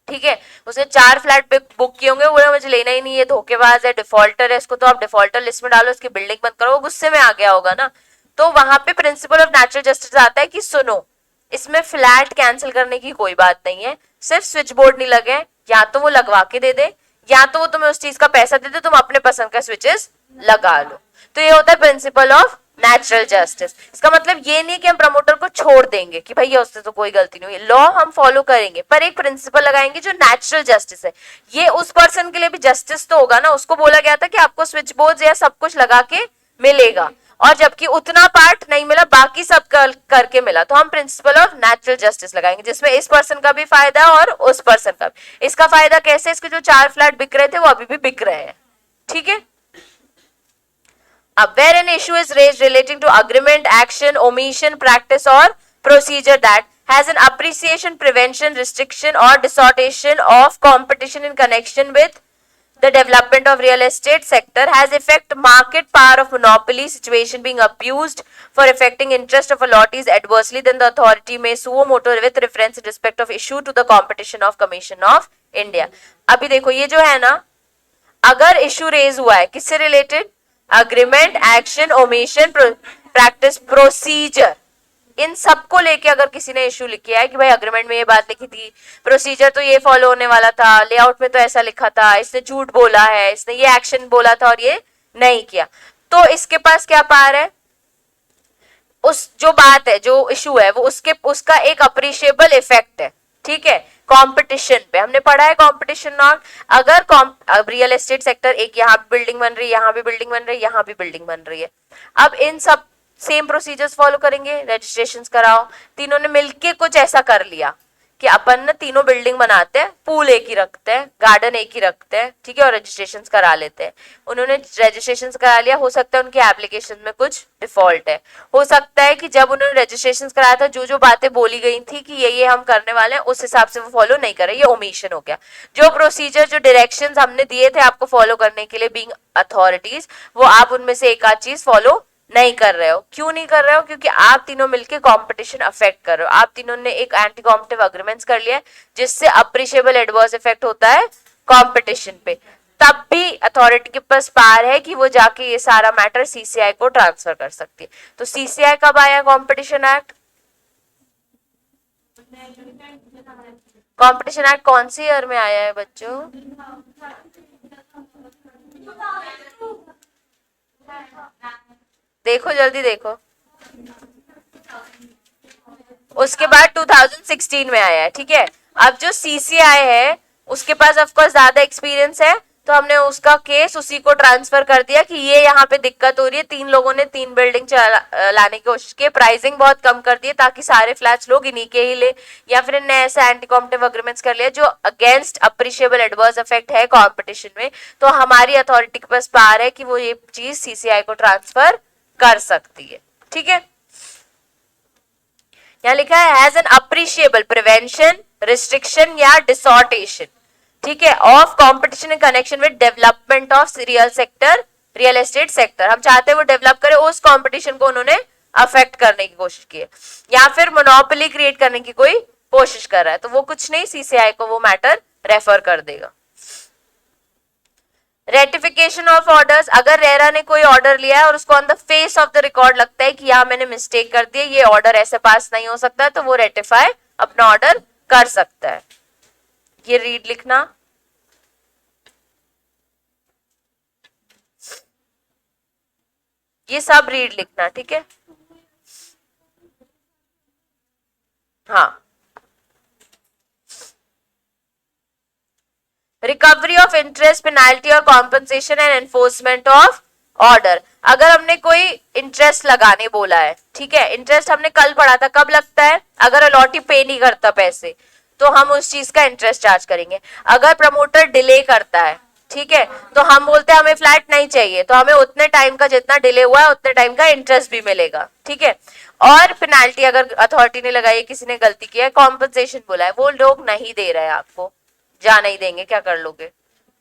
ठीक है, उसने 4 फ्लैट बुक किए होंगे, बोला मुझे लेना ही नहीं है, धोखेबाज है, डिफॉल्टर है, इसको तो आप डिफॉल्टर लिस्ट में डालो, इसकी बिल्डिंग बंद करो, वो गुस्से में आ गया होगा ना, तो वहां पे प्रिंसिपल ऑफ नेचुरल जस्टिस आता है कि सुनो, इसमें फ्लैट कैंसिल करने की कोई बात नहीं है, सिर्फ स्विच बोर्ड नहीं लगे, या तो वो लगवा के दे दे या तो वो तुम्हें उस चीज का पैसा दे दे, तुम अपने पसंद का स्विचेस लगा लो। तो ये होता है प्रिंसिपल ऑफ नेचुरल जस्टिस। इसका मतलब ये नहीं कि हम प्रमोटर को छोड़ देंगे कि भैया उससे तो कोई गलती नहीं हुई, लॉ हम फॉलो करेंगे पर एक प्रिंसिपल लगाएंगे जो नेचुरल जस्टिस है। ये उस पर्सन के लिए भी जस्टिस तो होगा ना, उसको बोला गया था कि आपको स्विच बोर्ड या सब कुछ लगा के मिलेगा और जबकि उतना पार्ट नहीं मिला, बाकी सब करके मिला, तो हम प्रिंसिपल ऑफ नेचुरल जस्टिस लगाएंगे जिसमें इस पर्सन का भी फायदा और उस पर्सन का भी। इसका फायदा कैसे, इसके जो 4 फ्लैट बिक रहे थे वो अभी भी बिक रहे हैं, ठीक है। where an issue is raised relating to agreement, action, omission, practice or procedure that has an appreciation, prevention, restriction or distortion of competition in connection with the development of real estate sector has effect market power of monopoly situation being abused for affecting interest of allottees adversely, then the authority may suo motu with reference in respect of issue to the competition of commission of India। अभी देखो ये जो है ना, अगर issue raise हुआ है किससे related, agreement, action, omission, practice, procedure, इन सबको लेके अगर किसी ने इशू लिखा है कि भाई अग्रीमेंट में ये बात लिखी थी, प्रोसीजर तो ये फॉलो होने वाला था, लेआउट में तो ऐसा लिखा था, इसने झूठ बोला है, इसने ये एक्शन बोला था और ये नहीं किया, तो इसके पास क्या पावर है, उस जो बात है जो इशू है वो उसका एक अप्रिशिएबल इफेक्ट है, ठीक है। कंपटीशन पे हमने पढ़ा है कंपटीशन नॉट, अगर रियल एस्टेट सेक्टर एक यहाँ भी बिल्डिंग बन रही है, यहाँ भी बिल्डिंग बन रही है, यहाँ भी बिल्डिंग बन रही है, अब इन सब सेम प्रोसीजर्स फॉलो करेंगे, रजिस्ट्रेशंस कराओ, तीनों ने मिलके कुछ ऐसा कर लिया कि अपन ना तीनों बिल्डिंग बनाते हैं, पूल एक ही रखते हैं, गार्डन एक ही रखते हैं, ठीक है, और रजिस्ट्रेशंस करा लेते हैं। उन्होंने रजिस्ट्रेशंस करा लिया, हो सकता है उनके एप्लीकेशन में कुछ डिफॉल्ट है, हो सकता है कि जब उन्होंने रजिस्ट्रेशंस कराया था जो जो बातें बोली गई थी कि ये हम करने वाले हैं उस हिसाब से वो फॉलो नहीं करे, ये ओमिशन हो गया। जो प्रोसीजर जो डायरेक्शंस हमने दिए थे आपको फॉलो करने के लिए बीइंग अथॉरिटीज, वो आप उनमें से एक आध चीज फॉलो नहीं कर रहे हो। क्यों नहीं कर रहे हो, क्योंकि आप तीनों मिलके कंपटीशन अफेक्ट कर रहे हो, आप तीनों ने एक एंटी कॉम्पिटिटिव अग्रीमेंट्स कर लिया है जिससे अप्रिशिएबल एडवर्स इफेक्ट होता है कंपटीशन पे, तब भी अथॉरिटी के पास पावर है कि वो जाके ये सारा मैटर सीसीआई को ट्रांसफर कर सकती है। तो सीसीआई कब आया कंपटीशन एक्ट, कंपटीशन एक्ट कौन सी ईयर में आया है बच्चों, देखो जल्दी देखो, उसके बाद 2016 में आया है, ठीक है। अब जो सीसीआई है उसके पास ऑफ कोर्स ज्यादा एक्सपीरियंस है, तो हमने उसका केस उसी को ट्रांसफर कर दिया कि ये यहाँ पे दिक्कत हो रही है, 3 लोगों ने 3 बिल्डिंग लाने की कोशिश की, प्राइसिंग बहुत कम कर दी ताकि सारे फ्लैट्स लोग इन्हीं के ही ले, या फिर इनने ऐसा एंटी कॉम्पिटिटिव अग्रीमेंट्स कर लिया जो अगेंस्ट अप्रिशिएबल एडवर्स इफेक्ट है कंपटीशन में, तो हमारी अथॉरिटी के पास पावर है कि वो ये चीज सीसीआई को ट्रांसफर कर सकती है, ठीक है। यहां लिखा है has an appreciable prevention, restriction या डिसऑर्टेशन, ठीक है, of competition in connection with development of real sector, real estate sector. हम चाहते हैं वो डेवलप करे, उस कंपटीशन को उन्होंने अफेक्ट करने की कोशिश की है, या फिर मोनोपोली क्रिएट करने की कोई कोशिश कर रहा है, तो वो कुछ नहीं, सीसीआई को वो मैटर रेफर कर देगा। रेटिफिकेशन ऑफ ऑर्डर्स, अगर रेरा ने कोई ऑर्डर लिया है और उसको on the face of the record लगता है कि यहाँ मैंने मिस्टेक कर दी है, ये ऑर्डर ऐसे पास नहीं हो सकता, तो वो रेटिफाई अपना ऑर्डर कर सकता है। ये रीड लिखना, ये सब रीड लिखना, ठीक है। हाँ, रिकवरी ऑफ इंटरेस्ट, पेनाल्टी और compensation and enforcement of order. अगर हमने कोई इंटरेस्ट लगाने बोला है, ठीक है, इंटरेस्ट हमने कल पढ़ा था, कब लगता है, अगर अलॉटी पे नहीं करता पैसे तो हम उस चीज का इंटरेस्ट चार्ज करेंगे। अगर प्रमोटर डिले करता है, ठीक है, तो हम बोलते हैं हमें फ्लैट नहीं चाहिए, तो हमें उतने टाइम का जितना डिले हुआ है उतने टाइम का इंटरेस्ट भी मिलेगा, ठीक है। और पेनाल्टी अगर अथॉरिटी ने लगाई है, किसी ने गलती की है, कॉम्पनसेशन बोला है, वो लोग नहीं दे रहे हैं आपको, जा नहीं देंगे, क्या कर लोगे,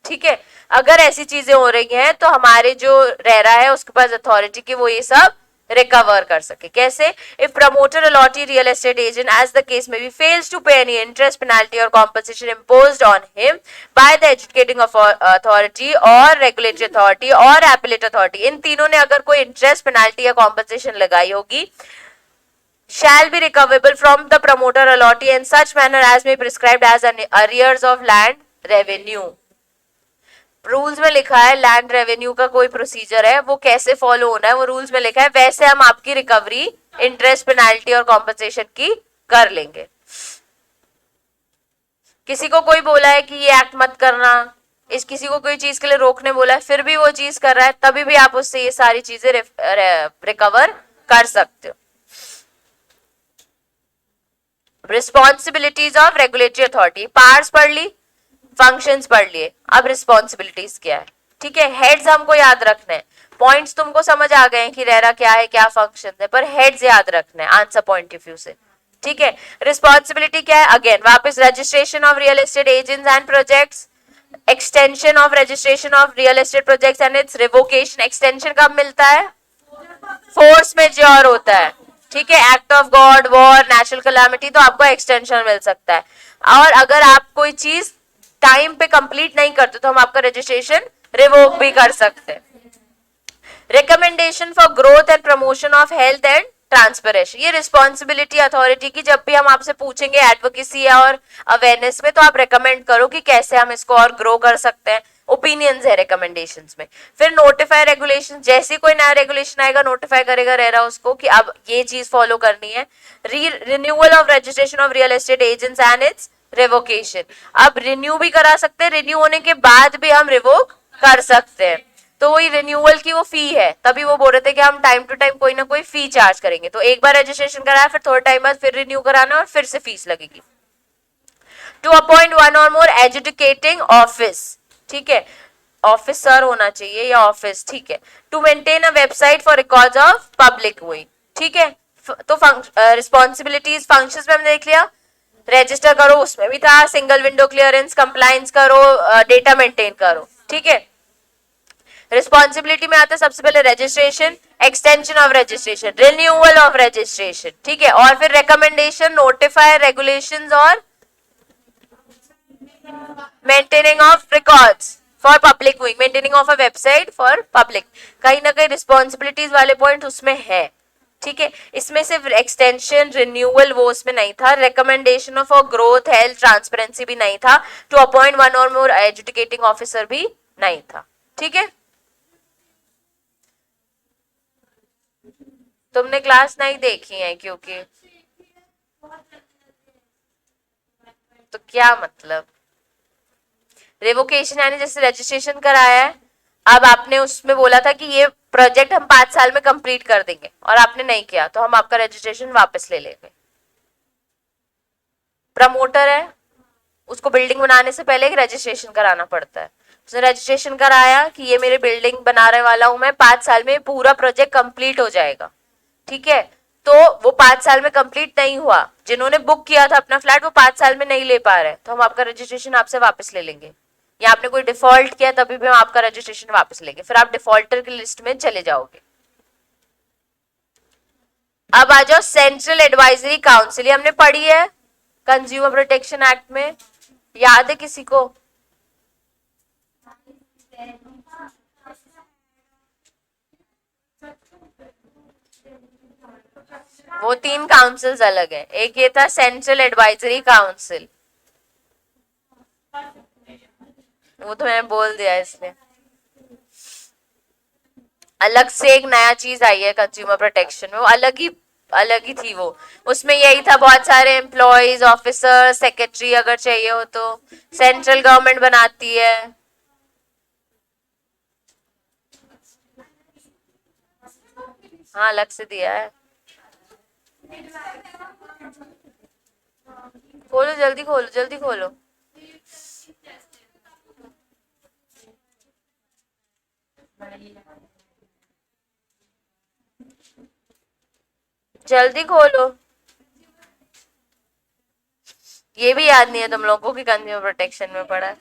ठीक है। अगर ऐसी चीजें हो रही हैं तो हमारे जो रेरा है उसके पास अथॉरिटी की वो ये सब रिकवर कर सके। कैसे, if promoter, allottee, real estate agent as the case में be fails to pay any interest, penalty और compensation imposed on him by the adjudicating authority और रेगुलेटरी अथॉरिटी और एपीलेट अथॉरिटी, इन तीनों ने अगर कोई इंटरेस्ट, पेनाल्टी या कॉम्पनसेशन लगाई होगी, shall be recoverable from the promoter, allotee in such manner as may prescribed as an arrears of land, revenue. Rules में लिखा है लैंड रेवेन्यू का कोई प्रोसीजर है, वो कैसे फॉलो होना है वो रूल्स में लिखा है, वैसे हम आपकी रिकवरी इंटरेस्ट, पेनाल्टी और कॉम्पनसेशन की कर लेंगे। किसी को कोई बोला है कि ये एक्ट मत करना, इस किसी को कोई चीज के लिए रोकने बोला है, फिर भी वो चीज कर रहा है, तभी भी आप उससे ये सारी चीजें रिकवर कर सकते हो। Responsibilities of regulatory authority, powers पढ़ ली, फंक्शंस पढ़ लिए, अब रिस्पॉन्सिबिलिटीज क्या है। ठीक है, हेड्स हमको याद रखने हैं, पॉइंट्स तुमको समझ आ गए हैं कि रेरा क्या है, क्या फंक्शन है, पर हेड्स याद रखने हैं आंसर पॉइंट ऑफ व्यू से। ठीक है, रिस्पॉन्सिबिलिटी क्या है, अगेन वापस registration of real estate agents and projects, extension of registration of real estate projects and it's revocation. Extension कब मिलता है, फोर्स मेजर होता है। ठीक है, act of God, war, natural calamity, तो आपको एक्सटेंशन मिल सकता है। और अगर आप कोई चीज टाइम पे कंप्लीट नहीं करते तो हम आपका रजिस्ट्रेशन रिवोक भी कर सकते हैं। Recommendation for growth and promotion of health and transparency, ये रिस्पॉन्सिबिलिटी अथॉरिटी की, जब भी हम आपसे पूछेंगे एडवोकेसी और अवेयरनेस में, तो आप रेकमेंड करो कि कैसे हम इसको और ग्रो कर सकते हैं, ओपिनियंस है रिकमेंडेशंस में। फिर नोटिफाई रेगुलेशन, जैसे कोई नया रेगुलेशन आएगा नोटिफाई करेगा रेरा उसको कि अब ये चीज फॉलो करनी है। Renewal of registration of real estate agents and it's revocation, अब रिन्यू भी करा सकते हैं, रिन्यू होने के बाद भी हम रिवोक कर सकते हैं। तो वही रिन्यूअल की वो फी है, तभी वो बोल रहे थे कि हम टाइम टू टाइम कोई ना कोई फी चार्ज करेंगे, तो एक बार रजिस्ट्रेशन कराया फिर थोड़े टाइम बाद फिर रिन्यू कराना और फिर से फीस लगेगी। टू अपॉइंट वन और मोर एजुकेटिंग ऑफिस, ठीक है, ऑफिसर होना चाहिए या ऑफिस, ठीक है। To maintain a website for records of public वही, ठीक है। तो रिस्पॉन्सिबिलिटीज फंक्शंस में हमने देख लिया, रजिस्टर करो उसमें भी था, सिंगल विंडो क्लियरेंस, कंप्लायंस करो, डेटा मेंटेन करो, ठीक है। रिस्पॉन्सिबिलिटी में आता है सबसे पहले registration, extension of registration, renewal of registration, ठीक है, और फिर रिकमेंडेशन, नोटिफाई, रेगुलेशंस और maintaining of records for public wing, maintaining of a website for public, कहीं ना कहीं रिस्पॉन्सिबिलिटीज वाले पॉइंट उसमें है, ठीक है। इसमें सिर्फ एक्सटेंशन, रिन्यूअल वो उसमें नहीं था, recommendation of growth, health, transparency भी नहीं था, टू अपॉइंट वन और मोर एजुकेटिंग ऑफिसर भी नहीं था, ठीक है। तुमने क्लास नहीं देखी है क्योंकि, तो क्या मतलब, रेवोकेशन यानी जैसे रजिस्ट्रेशन कराया है, अब आपने उसमें बोला था कि ये प्रोजेक्ट हम 5 साल में कंप्लीट कर देंगे और आपने नहीं किया तो हम आपका रजिस्ट्रेशन वापस ले लेंगे। प्रमोटर है, उसको बिल्डिंग बनाने से पहले एक रजिस्ट्रेशन कराना पड़ता है, उसने रजिस्ट्रेशन कराया कि ये मेरी बिल्डिंग बनाने वाला हूं मैं, 5 साल में पूरा प्रोजेक्ट कंप्लीट हो जाएगा, ठीक है। तो वो 5 साल में कंप्लीट नहीं हुआ, जिन्होंने बुक किया था अपना फ्लैट वो 5 साल में नहीं ले पा रहे, तो हम आपका रजिस्ट्रेशन आपसे वापस ले लेंगे, या आपने कोई डिफॉल्ट किया तभी भी हम आपका रजिस्ट्रेशन वापस लेंगे, फिर आप डिफॉल्टर की लिस्ट में चले जाओगे। अब आ जाओ सेंट्रल एडवाइजरी काउंसिल, हमने पढ़ी है कंज्यूमर प्रोटेक्शन एक्ट में, याद है किसी को? वो 3 काउंसिल्स अलग है, एक ये था सेंट्रल एडवाइजरी काउंसिल, वो तो मैंने बोल दिया इसलिए। अलग से एक नया चीज आई है कंज्यूमर प्रोटेक्शन में, वो अलग ही थी वो, उसमें यही था बहुत सारे एम्प्लॉयज, ऑफिसर, सेक्रेटरी अगर चाहिए हो तो सेंट्रल गवर्नमेंट बनाती है। हाँ अलग से दिया है, खोलो जल्दी, खोलो जल्दी खोलो, जल्दी खोलो। ये भी याद नहीं है तुम लोगों को कि कंज्यूमर प्रोटेक्शन में पढ़ा है?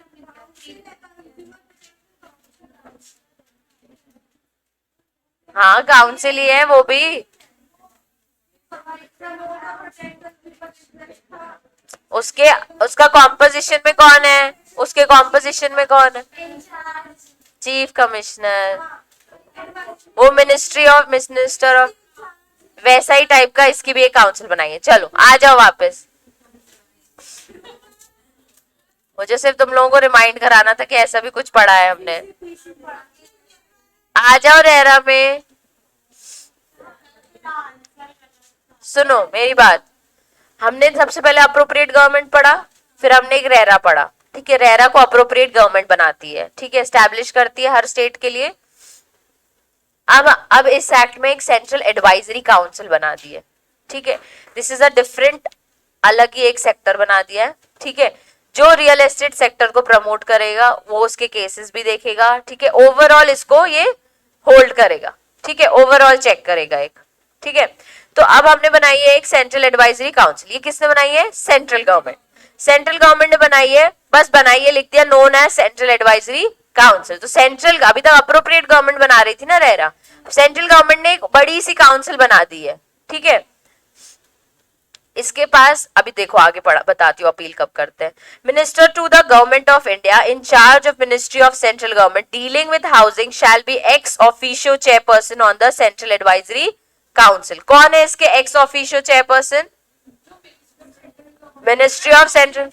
हाँ काउंसिल ही है वो भी, उसके उसका कॉम्पोजिशन में कौन है, उसके कॉम्पोजिशन में कौन है? चीफ कमिश्नर, वो मिनिस्ट्री ऑफ मिनिस्टर ऑफ, वैसा ही टाइप का इसकी भी एक काउंसिल बनाई है। चलो आ जाओ वापस, मुझे सिर्फ तुम लोगों को रिमाइंड कराना था कि ऐसा भी कुछ पढ़ा है हमने। आ जाओ रेरा में। सुनो मेरी बात, हमने सबसे पहले अप्रोप्रिएट गवर्नमेंट पढ़ा, फिर हमने एक रेरा पढ़ा, ठीक है। रेरा को अप्रोप्रिएट गवर्नमेंट बनाती है, ठीक है, एस्टैब्लिश करती है हर स्टेट के लिए। अब इस एक्ट में एक सेंट्रल एडवाइजरी काउंसिल बना दी है, ठीक है। दिस इज अ डिफरेंट, अलग ही एक सेक्टर बना दिया है, ठीक है, जो रियल एस्टेट सेक्टर को प्रमोट करेगा, वो उसके केसेस भी देखेगा, ठीक है। ओवरऑल इसको ये होल्ड करेगा, ठीक है, ओवरऑल चेक करेगा एक, ठीक है। तो अब हमने बनाई है एक सेंट्रल एडवाइजरी काउंसिल। ये किसने बनाई है? Central government. सेंट्रल गवर्नमेंट ने बनाई है, बस बनाई है, लिख दिया known as central advisory council. तो सेंट्रल, अभी तक अप्रोप्रिएट गवर्नमेंट बना रही थी ना रेरा, सेंट्रल गवर्नमेंट ने एक बड़ी सी काउंसिल बना दी है, ठीक है। इसके पास अभी देखो आगे पढ़ा बताती हूँ अपील कब करते हैं। Minister to the government of India in charge of ministry of central government dealing with housing shall be ex officio chairperson on the central advisory council. कौन है इसके ex officio chairperson? Ministry of central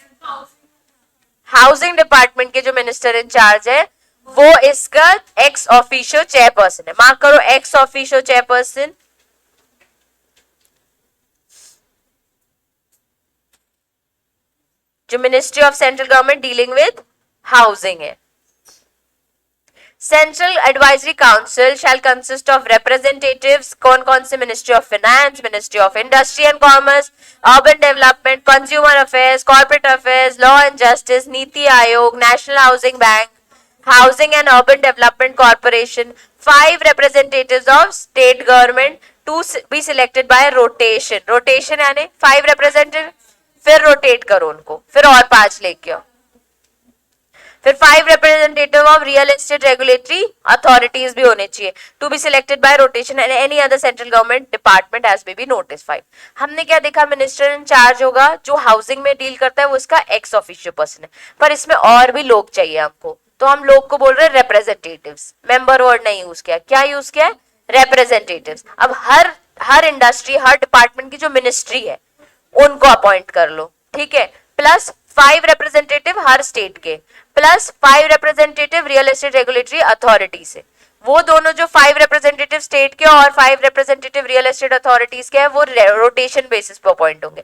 housing department के जो minister in charge है वो इसका ex officio chairperson है। Mark करो, एक्स ऑफिशियो चेयरपर्सन। जो ministry of central government dealing with housing है। Central advisory council shell consist of representatives, कौन कौन से? Ministry of finance, ministry of industry and commerce, urban development, consumer affairs, corporate affairs, law and justice, NITI Aayog, national housing bank, housing and urban development corporation, 5 representatives of state government to be selected by rotation. Rotation यानी 5 representative, फिर rotate करो उनको, फिर और 5 लेके आओ, फिर 5 representative of real estate regulatory authorities भी होने चाहिए to be selected by rotation and any other central government department as may be notified. हमने क्या देखा? मिनिस्टर इन चार्ज होगा, जो हाउसिंग में डील करता है वो इसका एक्स ऑफिशियो पर्सन है, पर इसमें और भी लोग चाहिए हमको, तो हम लोग को बोल रहे हैं रिप्रेजेंटेटिव्स। मेंबर वर्ड नहीं यूज किया, क्या यूज किया है? रिप्रेजेंटेटिव्स। अब हर इंडस्ट्री, हर डिपार्टमेंट की जो मिनिस्ट्री है उनको अपॉइंट कर लो, ठीक है, प्लस 5 रिप्रेजेंटेटिव हर स्टेट के, plus 5 representative real estate regulatory authority से। वो दोनों जो 5 रिप्रेजेंटेटिव स्टेट के और 5 रिप्रेजेंटेटिव रियल एस्टेट अथॉरिटीज के हैं वो रोटेशन बेसिस पे अपॉइंट होंगे।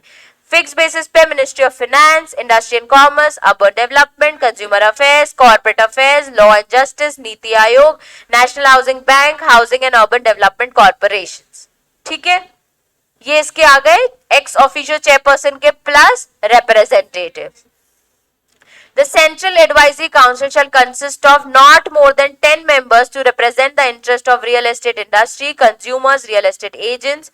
फिक्स बेसिस पे ministry of finance, industry and commerce, urban development, consumer affairs, corporate affairs, law and justice, NITI Aayog, national housing bank, housing and urban development corporation, ठीक है। ये इसके आ गए एक्स ऑफिशियल चेयरपर्सन के plus representative. The Central Advisory Council shall consist of not more than 10 members to represent the interest of real estate industry, consumers, real estate agents,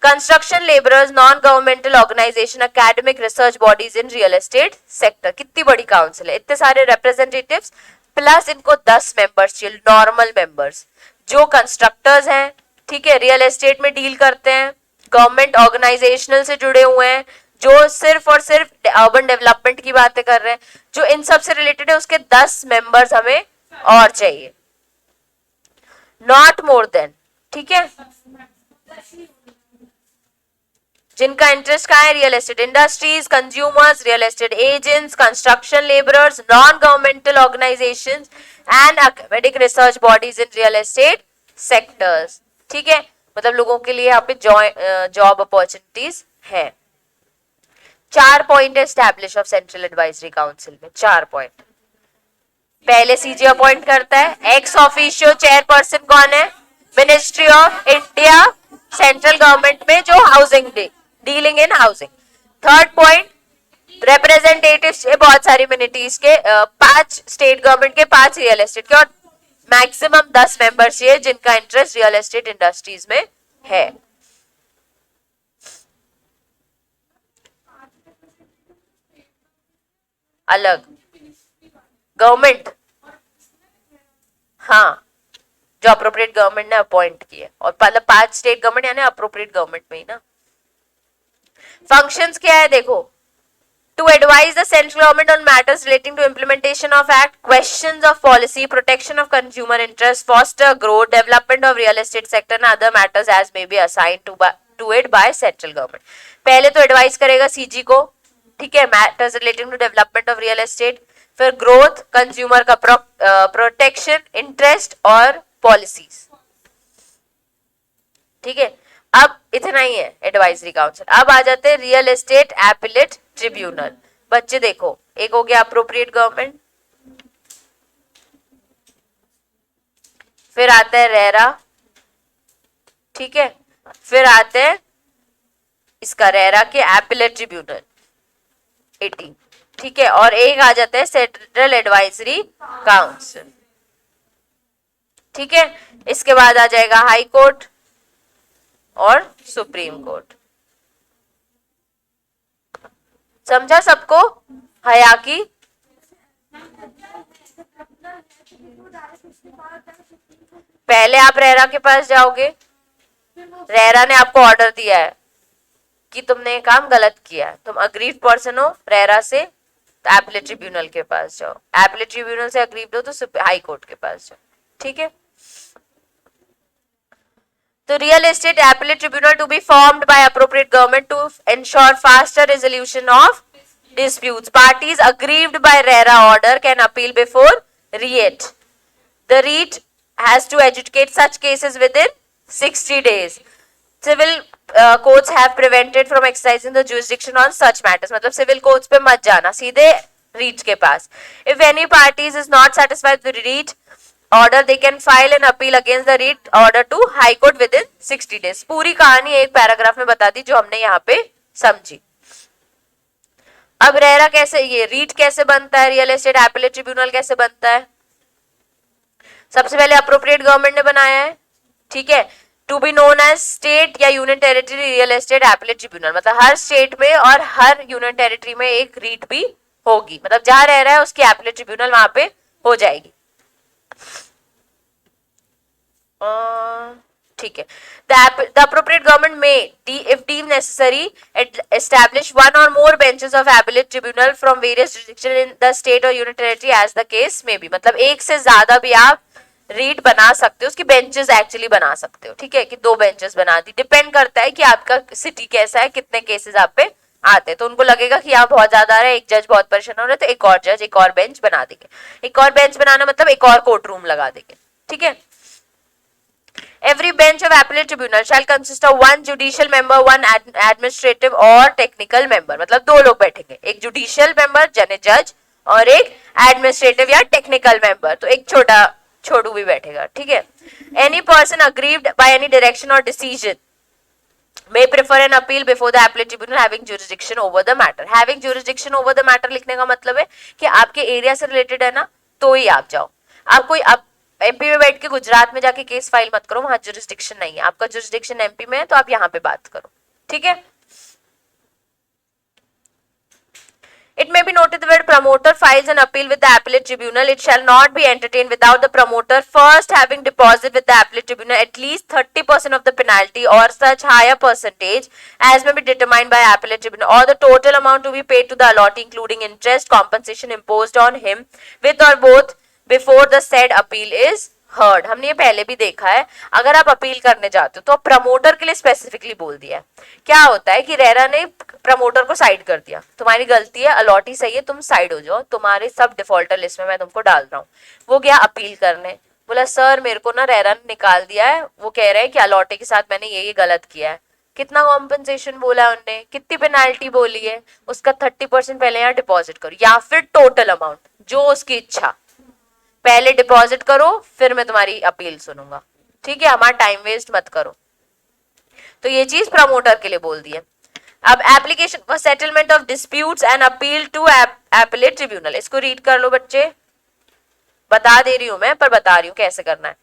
construction laborers, non-governmental organization, academic research bodies in real estate sector. कितनी बड़ी council है, इतने सारे representatives plus इनको 10 members चाहिए, normal members जो constructors हैं, ठीक है, रियल एस्टेट में डील करते हैं, गवर्नमेंट ऑर्गेनाइजेशनल से जुड़े हुए हैं, जो सिर्फ और सिर्फ अर्बन डेवलपमेंट की बातें कर रहे हैं, जो इन सब से रिलेटेड है, उसके 10 मेंबर्स हमें और चाहिए, नॉट मोर देन, ठीक है। जिनका इंटरेस्ट कहाँ है? Real estate industries, consumers, real estate agents, construction labourers, non governmental organisations and academic research bodies in real estate sectors, ठीक है। मतलब लोगों के लिए यहाँ पे जॉब अपॉर्चुनिटीज है। 4 point establish of central advisory council में, 4 पॉइंट। पहले सीजे अपॉइंट करता है, एक्स ऑफिशियो चेयरपर्सन कौन है? Ministry of India, central government में जो housing dealing in housing. 3rd point, representative बहुत सारी मिनिस्ट्रीज के, 5 स्टेट गवर्नमेंट के, 5 रियल एस्टेट के, और मैक्सिमम 10 मेंबर्स चाहिए जिनका इंटरेस्ट रियल एस्टेट इंडस्ट्रीज में है। अलग गवर्नमेंट, हाँ, जो अप्रोप्रिएट गवर्नमेंट ने अपॉइंट किए, और मतलब 5 स्टेट गवर्नमेंट यानी अप्रोप्रिएट गवर्नमेंट में ही ना। फंक्शंस क्या है देखो, to advise the central government on matters relating to implementation of act, questions of policy, protection of consumer interest, foster growth, development of real estate sector and other matters as may be assigned to it by central government. पहले तो advice करेगा CG को, ठीक है, matters relating to development of real estate, फिर growth, consumer का protection, interest और policies. ठीक है, अब इतना ही है एडवाइजरी काउंसिल। अब आ जाते हैं रियल एस्टेट एपिलेट ट्रिब्यूनल। बच्चे देखो, एक हो गया अप्रोप्रिएट गवर्नमेंट, फिर आता है रेरा, ठीक है, फिर आते हैं इसका रेरा के एपिलेट ट्रिब्यूनल 18, ठीक है, और एक आ जाता है सेंट्रल एडवाइजरी काउंसिल। ठीक है, इसके बाद आ जाएगा हाई कोर्ट और सुप्रीम कोर्ट। समझा सबको? हया की पहले आप रेरा के पास जाओगे, रेरा ने आपको ऑर्डर दिया है कि तुमने ये काम गलत किया है, तुम अग्रीव पर्सन हो रेरा से, तो एपिलेट ट्रिब्यूनल के पास जाओ, एपिलेट ट्रिब्यूनल से अग्रीव हो तो हाई कोर्ट के पास जाओ। ठीक है, तो real estate appellate tribunal to be formed by appropriate government to ensure faster resolution of disputes. Parties aggrieved by RERA order can appeal before REIT. The REIT has to adjudicate such cases within 60 days. Civil courts have prevented from exercising the jurisdiction on such matters. मतलब civil courts पे मत जाना, सीधे REIT के पास. If any parties is not satisfied with the REIT order, they can file an appeal against the REIT order to High Court within 60 days. पूरी कहानी एक paragraph में बता दी जो हमने यहाँ पे समझी। अब रेरा कैसे, ये रीट कैसे बनता है, रियल एस्टेट एपिलेट ट्रिब्यूनल कैसे बनता है? सबसे पहले अप्रोप्रिएट गवर्नमेंट ने बनाया है, ठीक है, to be known as state या union territory real estate appellate tribunal, मतलब हर स्टेट में और हर यूनियन टेरिटरी में एक रीट भी होगी, मतलब जहां रह रहा है उसकी एपिलेट ट्रिब्यूनल वहां पे हो जाएगी। ठीक है, the appropriate government may, if deemed necessary, establish one or more benches of appellate tribunal from various jurisdictions in the state or union territory as the case may be। मतलब एक से ज्यादा भी आप रीट बना सकते हो, उसकी बेंचेस एक्चुअली बना सकते हो। ठीक है, कि 2 बेंचेस बना दी, डिपेंड करता है कि आपका सिटी कैसा है, कितने केसेस आप पे आते हैं। तो उनको लगेगा कि यहाँ बहुत ज्यादा आ रहा है, एक जज बहुत परेशान हो रहा है, तो एक और जज, एक और बेंच बना देंगे। एक और बेंच बनाना मतलब एक और कोर्ट रूम लगा देंगे। ठीक है, every bench of appellate tribunal shall consist of one judicial member, one administrative or technical member। मतलब 2 लोग बैठेंगे, एक जुडिशियल मेंबर यानी जज और एक एडमिनिस्ट्रेटिव या टेक्निकल मेंबर, तो एक छोटू भी बैठेगा। ठीक है, any person aggrieved by any direction or decision may prefer an appeal before the appellate tribunal having jurisdiction over the matter। having jurisdiction over the matter लिखने का मतलब है कि आपके एरिया से रिलेटेड है ना, तो ही आप जाओ। आप कोई एमपी में बैठ के गुजरात में जाके केस फाइल मत करो, वहां जुरिस्डिक्शन नहीं है, आपका जुरिस्डिक्शन एमपी में है, तो आप यहाँ पे बात करो। ठीक है, it may be noted that when promoter files an appeal with the appellate tribunal, it shall not be entertained without the promoter first having deposited with the appellate tribunal at least 30% of the penalty or such higher percentage as may be determined by appellate tribunal, or the total amount to be paid to the allotee including interest, compensation imposed on him with or both before the said appeal is heard। हमने ये पहले भी देखा है, अगर आप appeal करने जाते हो तो प्रमोटर के लिए स्पेसिफिकली बोल दिया है। क्या होता है कि रेरा ने प्रमोटर को साइड कर दिया, तुम्हारी गलती है, अलॉटी सही है, तुम साइड हो जाओ, तुम्हारे सब डिफॉल्टर लिस्ट में मैं तुमको डाल रहा हूँ। वो गया अपील करने, बोला सर मेरे को ना रेरा ने निकाल दिया है, वो कह रहे हैं कि अलॉटी के साथ मैंने ये गलत किया है। कितना कॉम्पनसेशन बोला है उनने, कितनी पेनाल्टी बोली है, उसका 30% पहले यहाँ डिपॉजिट करो, या फिर टोटल अमाउंट जो उसकी इच्छा, पहले डिपॉजिट करो फिर मैं तुम्हारी अपील सुनूंगा। ठीक है, हमारा टाइम वेस्ट मत करो। तो ये चीज प्रमोटर के लिए बोल दी है। अब application for settlement of disputes and appeal to appellate tribunal, इसको रीड कर लो बच्चे, बता दे रही हूं मैं, पर बता रही हूं कैसे करना है।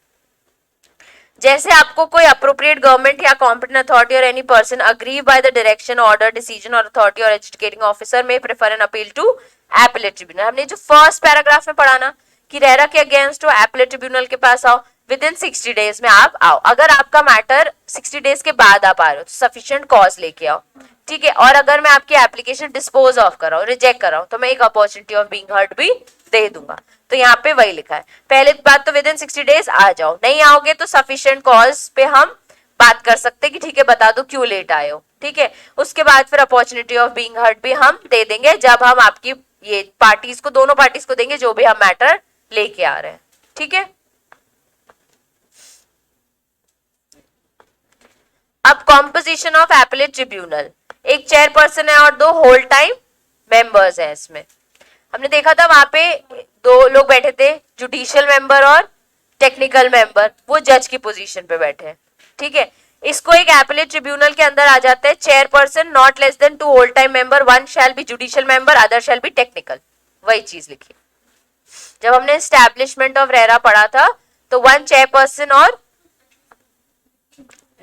जैसे आपको कोई अप्रोप्रिएट गवर्नमेंट या कॉम्पिटेंट अथॉरिटी और any person aggrieve by the direction, order, decision और अथॉरिटी और एजुकेटिंग ऑफिसर में prefer an appeal to appellate tribunal. हमने जो फर्स्ट पैराग्राफ में पढ़ा ना कि रेरा के अगेंस्ट हो, एपेलेट ट्रिब्यूनल के पास आओ, विद इन 60 डेज में आप आओ। अगर आपका मैटर 60 डेज के बाद आप आ रहे हो तो सफिशिएंट कॉज लेके आओ। ठीक है, और अगर मैं आपकी एप्लीकेशन डिस्पोज ऑफ कर रहा हूँ, रिजेक्ट कर रहा हूँ, तो मैं एक अपॉर्चुनिटी ऑफ बीइंग हर्ड भी दे दूंगा। तो यहाँ पे वही लिखा है, पहले बात तो विद इन 60 डेज आ जाओ, नहीं आओगे तो सफिशिएंट कॉज पे हम बात कर सकते कि ठीक है बता दो क्यों लेट आए हो। ठीक है, उसके बाद फिर अपॉर्चुनिटी ऑफ बीइंग हर्ड भी हम दे देंगे जब हम आपकी ये पार्टीज को, दोनों पार्टीज को देंगे जो भी हम मैटर लेके आ रहे हैं, ठीक है। अब कॉम्पोजिशन ऑफ एपेलेट ट्रिब्यूनल, एक चेयरपर्सन है और 2 होल टाइम मेंबर्स हैं। इसमें हमने देखा था वहां पे 2 लोग बैठे थे, जुडिशियल मेंबर और टेक्निकल मेंबर, वो जज की पोजीशन पे बैठे हैं, ठीक है। इसको एक एपेलेट ट्रिब्यूनल के अंदर आ जाता है chairperson not less than 2 whole time member, 1 shall be judicial member, other shall be technical, वही चीज लिखी। जब हमने एस्टैब्लिशमेंट ऑफ रेरा पढ़ा था तो 1 चेयरपर्सन और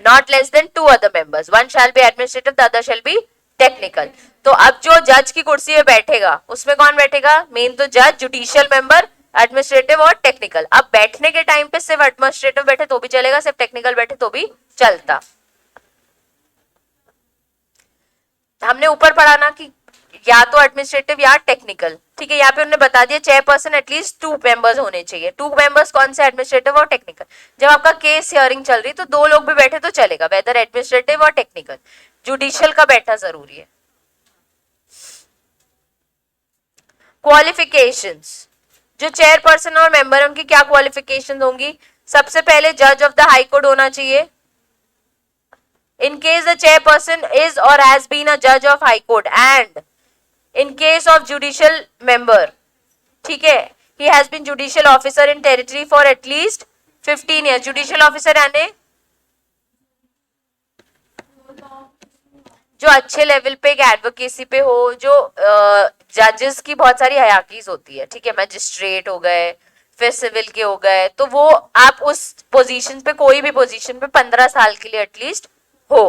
not less than 2 other members, one shall be administrative, the other shall be technical। तो अब जो जज की कुर्सी में बैठेगा उसमें कौन बैठेगा, मेन तो जज, जुडिशियल मेंबर, एडमिनिस्ट्रेटिव और टेक्निकल। अब बैठने के टाइम पे सिर्फ एडमिनिस्ट्रेटिव बैठे तो भी चलेगा, सिर्फ टेक्निकल बैठे तो भी चलता। हमने ऊपर पढ़ा ना कि या तो एडमिनिस्ट्रेटिव या टेक्निकल, ठीक है। यहाँ पे उन्होंने बता दिया चेयरपर्सन एटलीस्ट 2 मेंबर्स होने चाहिए। 2 मेंबर्स कौन से, एडमिनिस्ट्रेटिव और टेक्निकल। जब आपका केस हियरिंग चल रही तो 2 लोग भी बैठे तो चलेगा, वेदर एडमिनिस्ट्रेटिव और टेक्निकल। जुडिशियल का बैठना जरूरी है। क्वालिफिकेशंस, जो चेयरपर्सन और मेंबर है उनकी क्या क्वालिफिकेशंस होंगी। सबसे पहले जज ऑफ द हाई कोर्ट होना चाहिए। In case the chairperson is or has been a judge of high court, and in case of judicial member, ठीक है, he has been judicial officer in territory for at least 15 years। judicial officer यानी जो अच्छे level पे एक advocacy पे हो, जो जजेस की बहुत सारी हयाकीज होती है, ठीक है, मैजिस्ट्रेट हो गए, फिर सिविल के हो गए, तो वो आप उस पोजीशन पे, कोई भी पोजीशन पे 15 साल के लिए एटलीस्ट हो।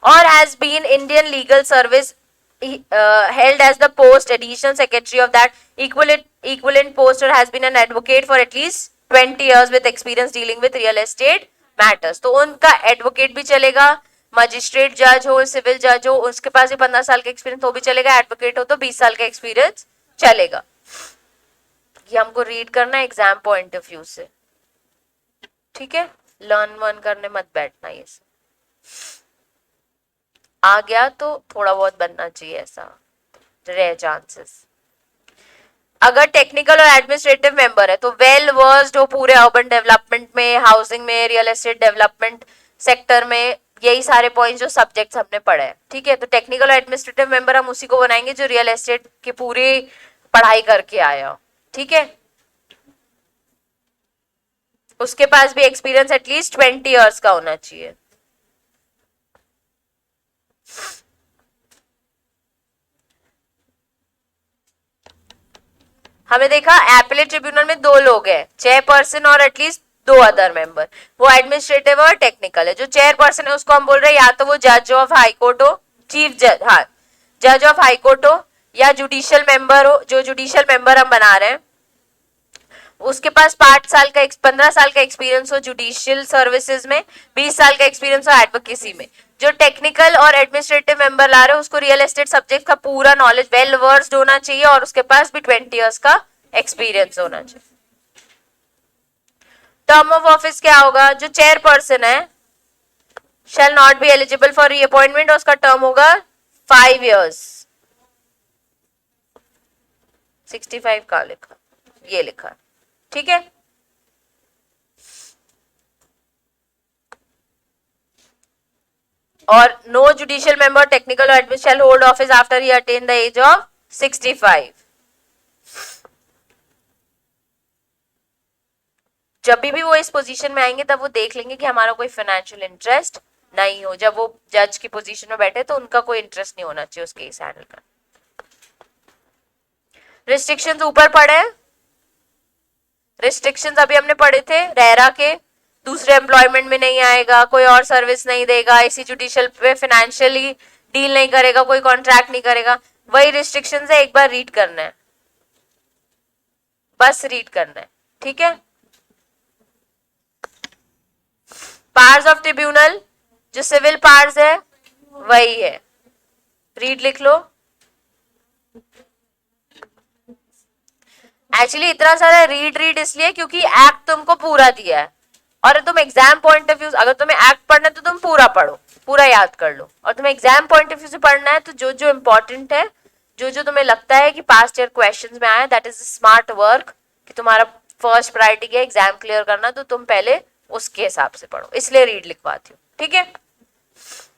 और has been Indian legal service held as the post additional secretary of that equivalent post, or has been an advocate for at least 20 years with experience dealing with real estate matters। तो उनका advocate भी चलेगा, magistrate जज हो, civil जज हो, उसके पास भी 15 साल का एक्सपीरियंस हो भी चलेगा, एडवोकेट हो तो 20 साल का एक्सपीरियंस चलेगा। ये हमको रीड करना है एग्जाम पॉइंट ऑफ व्यू से, ठीक है। लर्न वन करने मत बैठना, ये आ गया तो थोड़ा बहुत बनना चाहिए, ऐसा रेयर चांसेस। अगर टेक्निकल और एडमिनिस्ट्रेटिव मेंबर है तो वेल वर्स्ड हो पूरे अर्बन डेवलपमेंट में, हाउसिंग में, रियल एस्टेट डेवलपमेंट सेक्टर में, यही सारे पॉइंट्स जो सब्जेक्ट्स हमने पढ़े हैं, ठीक है। तो टेक्निकल और एडमिनिस्ट्रेटिव मेंबर हम उसी को बनाएंगे जो रियल एस्टेट की पूरी पढ़ाई करके आया, ठीक है। उसके पास भी एक्सपीरियंस एटलीस्ट 20 इयर्स का होना चाहिए। हमें देखा एपेलेट ट्रिब्यूनल में 2 लोग हैं, चेयरपर्सन और एटलीस्ट 2 अदर मेंबर, वो एडमिनिस्ट्रेटिव और टेक्निकल है। जो चेयरपर्सन है उसको हम बोल रहे हैं या तो वो जज ऑफ हाई कोर्ट हो, चीफ जज, हाँ, जज ऑफ हाई कोर्ट हो, या जुडिशियल मेंबर हो। जो जुडिशियल मेंबर हम बना रहे हैं उसके पास 15 साल का एक्सपीरियंस हो जुडिशियल सर्विसेज में, 20 साल का एक्सपीरियंस हो एडवोकेसी में। जो टेक्निकल और एडमिनिस्ट्रेटिव मेंबर ला रहे हो उसको रियल एस्टेट सब्जेक्ट का पूरा नॉलेज, वेल वर्स्ड होना चाहिए और उसके पास भी 20 इयर्स का एक्सपीरियंस होना चाहिए। टर्म ऑफ ऑफिस क्या होगा, जो चेयरपर्सन है shall not be eligible for reappointment, और उसका टर्म होगा 5 इयर्स। 65 का लिखा, ये लिखा, ठीक है। और नो जुडिशियल मेंबर टेक्निकल और admin shall hold office after he attain the age of 65। जब भी वो इस पोजीशन में आएंगे तब वो देख लेंगे कि हमारा कोई फाइनेंशियल इंटरेस्ट नहीं हो। जब वो जज की पोजीशन में बैठे तो उनका कोई इंटरेस्ट नहीं होना चाहिए उस केस हैंडल करने। रिस्ट्रिक्शंस ऊपर पढ़े, रिस्ट्रिक्शंस अभी हमने पढ़े थे रेरा के, दूसरे एम्प्लॉयमेंट में नहीं आएगा, कोई और सर्विस नहीं देगा, इसी जुडिशियल पे फाइनेंशियली डील नहीं करेगा, कोई कॉन्ट्रैक्ट नहीं करेगा, वही रिस्ट्रिक्शंस है। एक बार रीड करना है, बस रीड करना है, ठीक है। पावर्स ऑफ ट्रिब्यूनल, जो सिविल पावर्स है वही है, रीड लिख लो। एक्चुअली इतना सारा रीड इसलिए क्योंकि एक्ट तुमको पूरा दिया है, और तुम एग्जाम पॉइंट ऑफ व्यू, अगर तुम्हें एक्ट पढ़ना है तो तुम पूरा पढ़ो, पूरा याद कर लो, और तुम्हें एग्जाम पॉइंट ऑफ व्यू से पढ़ना है तो जो जो इंपॉर्टेंट है जो जो तुम्हें लगता है कि पास्ट ईयर क्वेश्चंस में आया, दैट इज स्मार्ट वर्क, कि तुम्हारा फर्स्ट प्रायोरिटी क्या एग्जाम क्लियर करना, तो तुम पहले उसके हिसाब से पढ़ो, इसलिए रीड लिखवाती हूँ, ठीक है।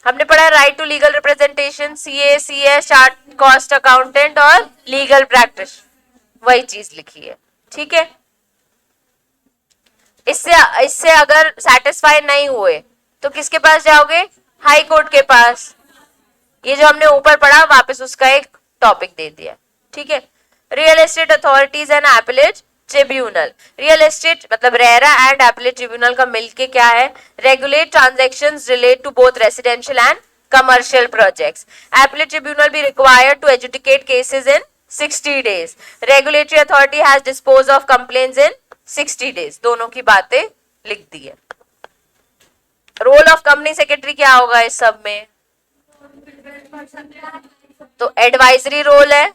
हमने पढ़ा right to legal representation, CA, CS, chart cost accountant और लीगल प्रैक्टिस, वही चीज लिखी है, ठीक है। इससे इससे अगर सेटिस्फाई नहीं हुए तो किसके पास जाओगे, हाई कोर्ट के पास। ये जो हमने ऊपर पढ़ा वापस उसका एक टॉपिक दे दिया, ठीक है। Real estate authorities and appellate tribunal, real estate मतलब रेरा एंड एपलेट ट्रिब्यूनल का मिलके क्या है, regulate transactions relate to both residential and commercial projects. Appellate tribunal be required to adjudicate cases in 60 days. Regulatory authority has disposed of complaints in 60 days. दोनों की बातें लिख दी है। रोल ऑफ कंपनी सेक्रेटरी क्या होगा इस सब में, तो एडवाइजरी रोल है,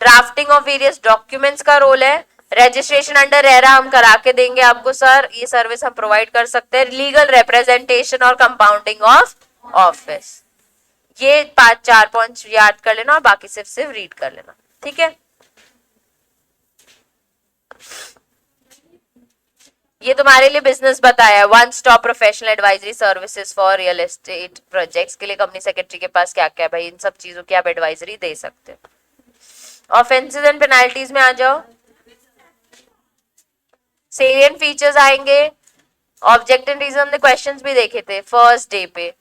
ड्राफ्टिंग ऑफ वेरियस डॉक्यूमेंट्स का रोल है, रजिस्ट्रेशन अंडर रेरा हम करा के देंगे आपको सर, ये सर्विस हम प्रोवाइड कर सकते हैं, लीगल रिप्रेजेंटेशन और कंपाउंडिंग ऑफ ऑफिस। ये 5-4 पॉइंट्स याद कर लेना और बाकी सिर्फ रीड कर लेना, ठीक है। ये तुम्हारे लिए बिजनेस बताया, one stop professional advisory services for real estate projects के लिए कंपनी सेक्रेटरी के पास क्या क्या है भाई, इन सब चीजों की आप एडवाइजरी दे सकते हो। ऑफेंसेस एंड पेनाल्टीज में आ जाओ, सेलिएंट फीचर्स आएंगे, ऑब्जेक्ट एंड रीजन, हमने क्वेश्चंस भी देखे थे फर्स्ट डे पे,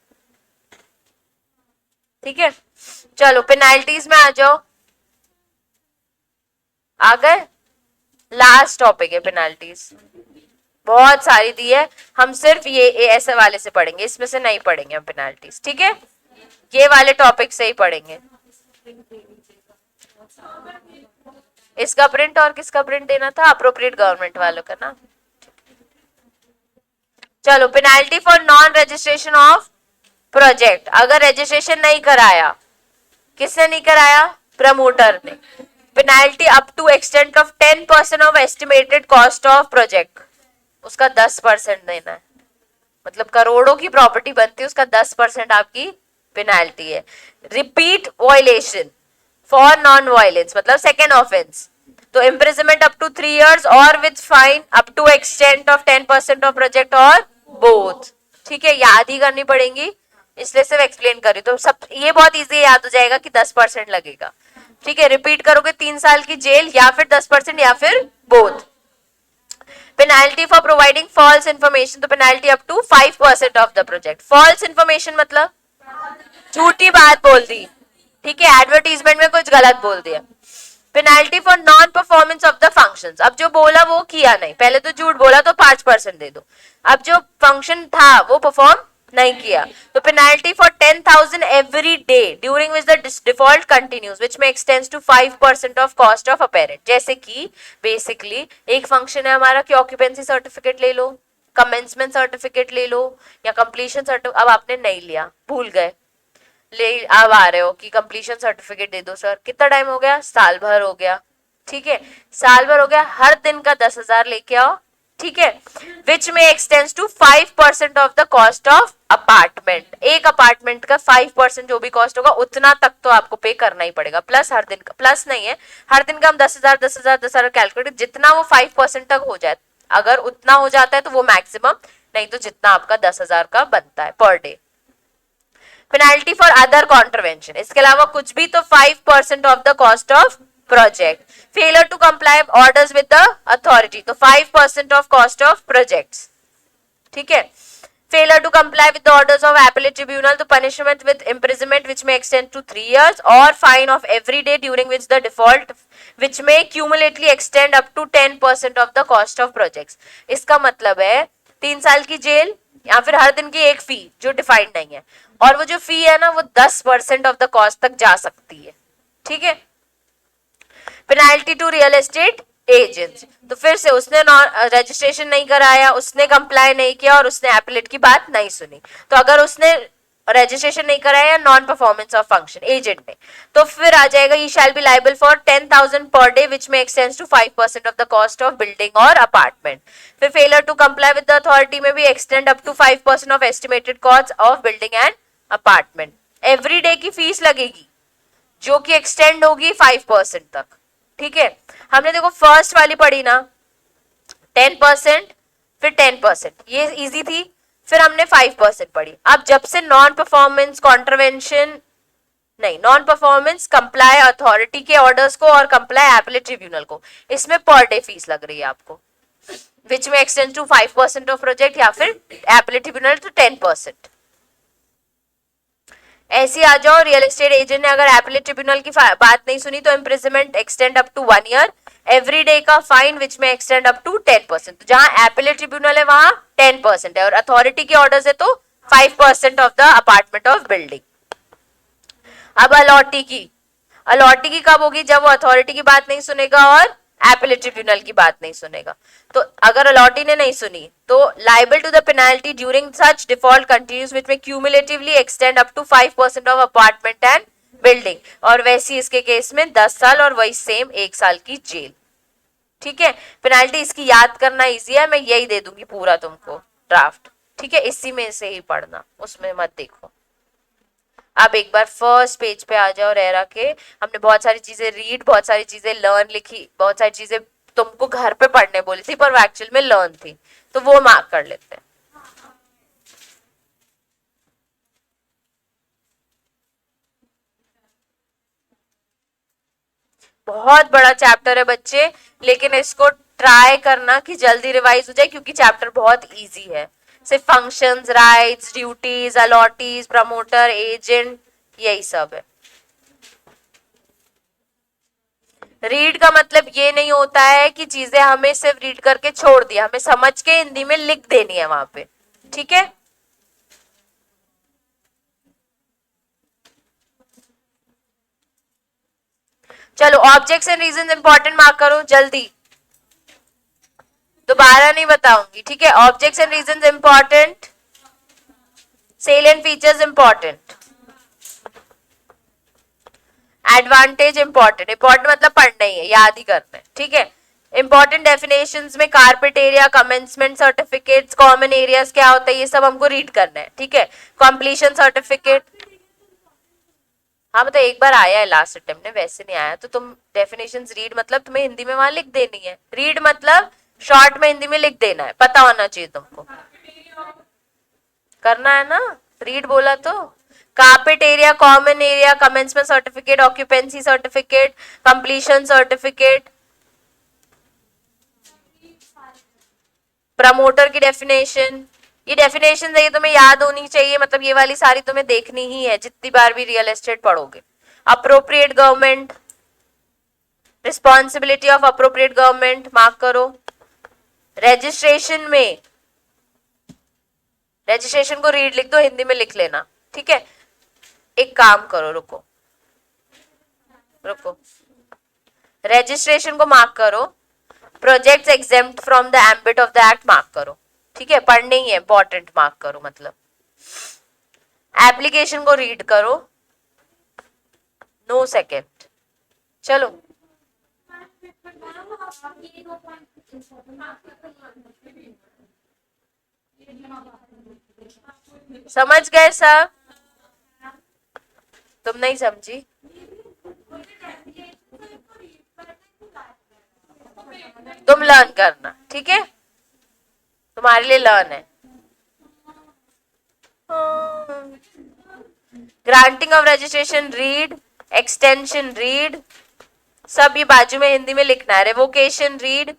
ठीक है। चलो पेनाल्टीज में आ जाओ, आ गए, लास्ट टॉपिक है पेनाल्टीज, बहुत सारी दी है, हम सिर्फ ये ऐसे वाले से पढ़ेंगे, इसमें से नहीं पढ़ेंगे हम पेनाल्टीज, ठीक है, ये वाले टॉपिक से ही पढ़ेंगे। इसका प्रिंट और किसका प्रिंट देना था, अप्रोप्रिएट गवर्नमेंट वालों का ना। चलो penalty for non registration of project, अगर रजिस्ट्रेशन नहीं कराया, किसने नहीं कराया, प्रमोटर ने, penalty up to extent of 10% of estimated cost of project, उसका 10% देना है, मतलब करोड़ों की प्रॉपर्टी बनती है, उसका 10% आपकी पेनाल्टी है। Repeat violation for non violence मतलब सेकेंड ऑफेंस, तो इम्प्रिजनमेंट अप टू 3 years और with fine up to extent of 10% of project और बोथ, ठीक है, याद ही करनी पड़ेगी, इसलिए सिर्फ एक्सप्लेन करी, तो सब ये बहुत इजी याद हो जाएगा कि 10% लगेगा, ठीक है। रिपीट करोगे 3 साल की जेल या फिर 10% या फिर both. Penalty for providing false information, तो penalty up to 5% of the project. False information मतलब झूठी बात बोल दी, ठीक है, एडवर्टीजमेंट में कुछ गलत बोल दिया। Penalty for non performance of the functions, अब जो बोला वो किया नहीं, पहले तो झूठ बोला तो 5% दे दो, अब जो फंक्शन था वो परफॉर्म नहीं किया, तो penalty for 10,000 every day during which the default continues which में extends to 5% of cost of apartment. जैसे कि बेसिकली एक फंक्शन है हमारा कि ऑक्यूपेंसी सर्टिफिकेट ले लो, कमेंसमेंट सर्टिफिकेट ले लो या कंप्लीशन सर्टिफिकेट, अब आपने नहीं लिया, भूल गए, ले अब आ रहे हो कि कंप्लीशन सर्टिफिकेट दे दो सर, कितना टाइम हो गया, साल भर हो गया, ठीक है, साल भर हो गया, हर दिन का 10,000 लेके आओ, ठीक है, विच में extends to 5% of the cost of apartment, एक अपार्टमेंट का 5% जो भी कॉस्ट होगा उतना तक तो आपको पे करना ही पड़ेगा, प्लस हर दिन का, प्लस नहीं है, हर दिन का हम 10,000 कैलकुलेट, जितना वो 5% तक हो जाए, अगर उतना हो जाता है तो वो मैक्सिमम, नहीं तो जितना आपका 10,000 का बनता है पर day. Penalty for other contravention, इसके अलावा कुछ भी तो 5% of the cost of project. Failure to comply orders with the authority, तो 5% ऑफ कॉस्ट ऑफ प्रोजेक्ट्स, ठीक है। Failure to comply with the orders of appellate tribunal, तो पनिशमेंट विद इम्प्रिजनमेंट विच में एक्सटेंड टू 3 years और fine of every day during which the default which may cumulatively extend up to 10% of the cost of projects. इसका मतलब है 3 साल की jail या फिर हर दिन की एक फी जो डिफाइंड नहीं है, और वो जो फी है ना वो 10% ऑफ द कॉस्ट तक जा सकती है, ठीक है। Penalty to real estate agents, तो फिर से उसने रजिस्ट्रेशन नहीं कराया, उसने कंप्लाई नहीं किया और उसने एपेलेट की बात नहीं सुनी, तो अगर उसने रजिस्ट्रेशन नहीं कराया non performance of function agent ने, तो फिर आ जाएगा ही shall be liable for 10,000 per day which में extends to 5% of the cost of building और अपार्टमेंट। फिर failure to comply with the authority may भी extend up to 5% of estimated cost of building and apartment. Every day की fees लगेगी, जो कि extend होगी 5% तक। ठीक है, हमने देखो फर्स्ट वाली पढ़ी ना 10%, फिर 10%, ये इजी थी। फिर हमने 5% पढ़ी। अब जब से नॉन परफॉर्मेंस कॉन्ट्रवेंशन नहीं, नॉन परफॉर्मेंस कंप्लाई अथॉरिटी के ऑर्डर्स को और कंप्लाई एपीलेट ट्रिब्यूनल को, इसमें पर डे फीस लग रही है आपको, विच में एक्सटेंड टू 5% ऑफ प्रोजेक्ट या फिर एपीलेट ट्रिब्यूनल टू 10%। ऐसी आ जाओ, रियल एस्टेट एजेंट ने अगर एपीलेट ट्रिब्यूनल की बात नहीं सुनी तो imprisonment extend up to 1 year, every day का फाइन विच में एक्सटेंड अप टू 10%। तो जहां एपीलेट ट्रिब्यूनल है वहां 10% है और अथॉरिटी के ऑर्डर्स है तो 5% of the apartment of building. अब अलॉटी की कब होगी? जब वो अथॉरिटी की बात नहीं सुनेगा और एपीलेट ट्रिब्यूनल की बात नहीं सुनेगा। तो अगर अलॉटी ने नहीं सुनी तो liable to the penalty during such default continues which may cumulatively extend up to 5% of apartment and building, और वैसी इसके केस में 10 साल और वही सेम 1 साल की जेल। ठीक है, पेनाल्टी इसकी याद करना इजी है, मैं यही दे दूंगी पूरा तुमको ड्राफ्ट। ठीक है, इसी में से ही पढ़ना, उसमें मत देखो। अब एक बार फर्स्ट पेज पे आ जाओ रेरा के। हमने बहुत सारी चीजें रीड, बहुत सारी चीजें लर्न लिखी, बहुत सारी चीजें तुमको घर पे पढ़ने बोली थी पर वो एक्चुअल में लर्न थी, तो वो मार्क कर लेते हैं। बहुत बड़ा चैप्टर है बच्चे, लेकिन इसको ट्राई करना कि जल्दी रिवाइज हो जाए क्योंकि चैप्टर बहुत इजी है। सिर्फ functions, rights, duties, allottees, promoter, agent, यही सब है। रीड का मतलब ये नहीं होता है कि चीजें हमें सिर्फ रीड करके छोड़ दिया, हमें समझ के हिंदी में लिख देनी है वहां पे। ठीक है, चलो objects and reasons important mark करो जल्दी, दोबारा नहीं बताऊंगी। ठीक है, objects and reasons important, salient features important, advantage important. Important मतलब पढ़ना ही है, याद ही करना है। ठीक है, इंपॉर्टेंट डेफिनेशंस में carpet area, commencement certificates, common areas क्या होता है, ये सब हमको रीड करना है। ठीक है, कंप्लीशन सर्टिफिकेट, हाँ मतलब एक बार आया है लास्ट अटेम्प्ट में, वैसे नहीं आया तो तुम डेफिनेशंस रीड मतलब तुम्हें हिंदी में वहां लिख देनी है। रीड मतलब शॉर्ट में हिंदी में लिख देना है, पता होना चाहिए तुमको, करना है ना। रीड बोला तो carpet area, common area, commencement certificate, occupancy certificate, completion certificate, promoter की डेफिनेशन, ये डेफिनेशन है, ये तुम्हें याद होनी चाहिए, मतलब ये वाली सारी तुम्हें देखनी ही है जितनी बार भी रियल एस्टेट पढ़ोगे। Appropriate government, responsibility of appropriate government mark करो। रजिस्ट्रेशन में, रजिस्ट्रेशन को रीड लिख दो, हिंदी में लिख लेना। ठीक है, एक काम करो, रुको रुको, रजिस्ट्रेशन को मार्क करो, projects exempt from the ambit of the act mark करो। ठीक है, पढ़ने ही है, इंपॉर्टेंट मार्क करो मतलब। एप्लीकेशन को रीड करो, नो सेकेंड। चलो समझ गए सब? तुम नहीं समझी? तुम लर्न करना, ठीक है, तुम्हारे लिए लर्न है। Granting of registration read, extension read, सब ये बाजू में हिंदी में लिखना है। रेवोकेशन रीड,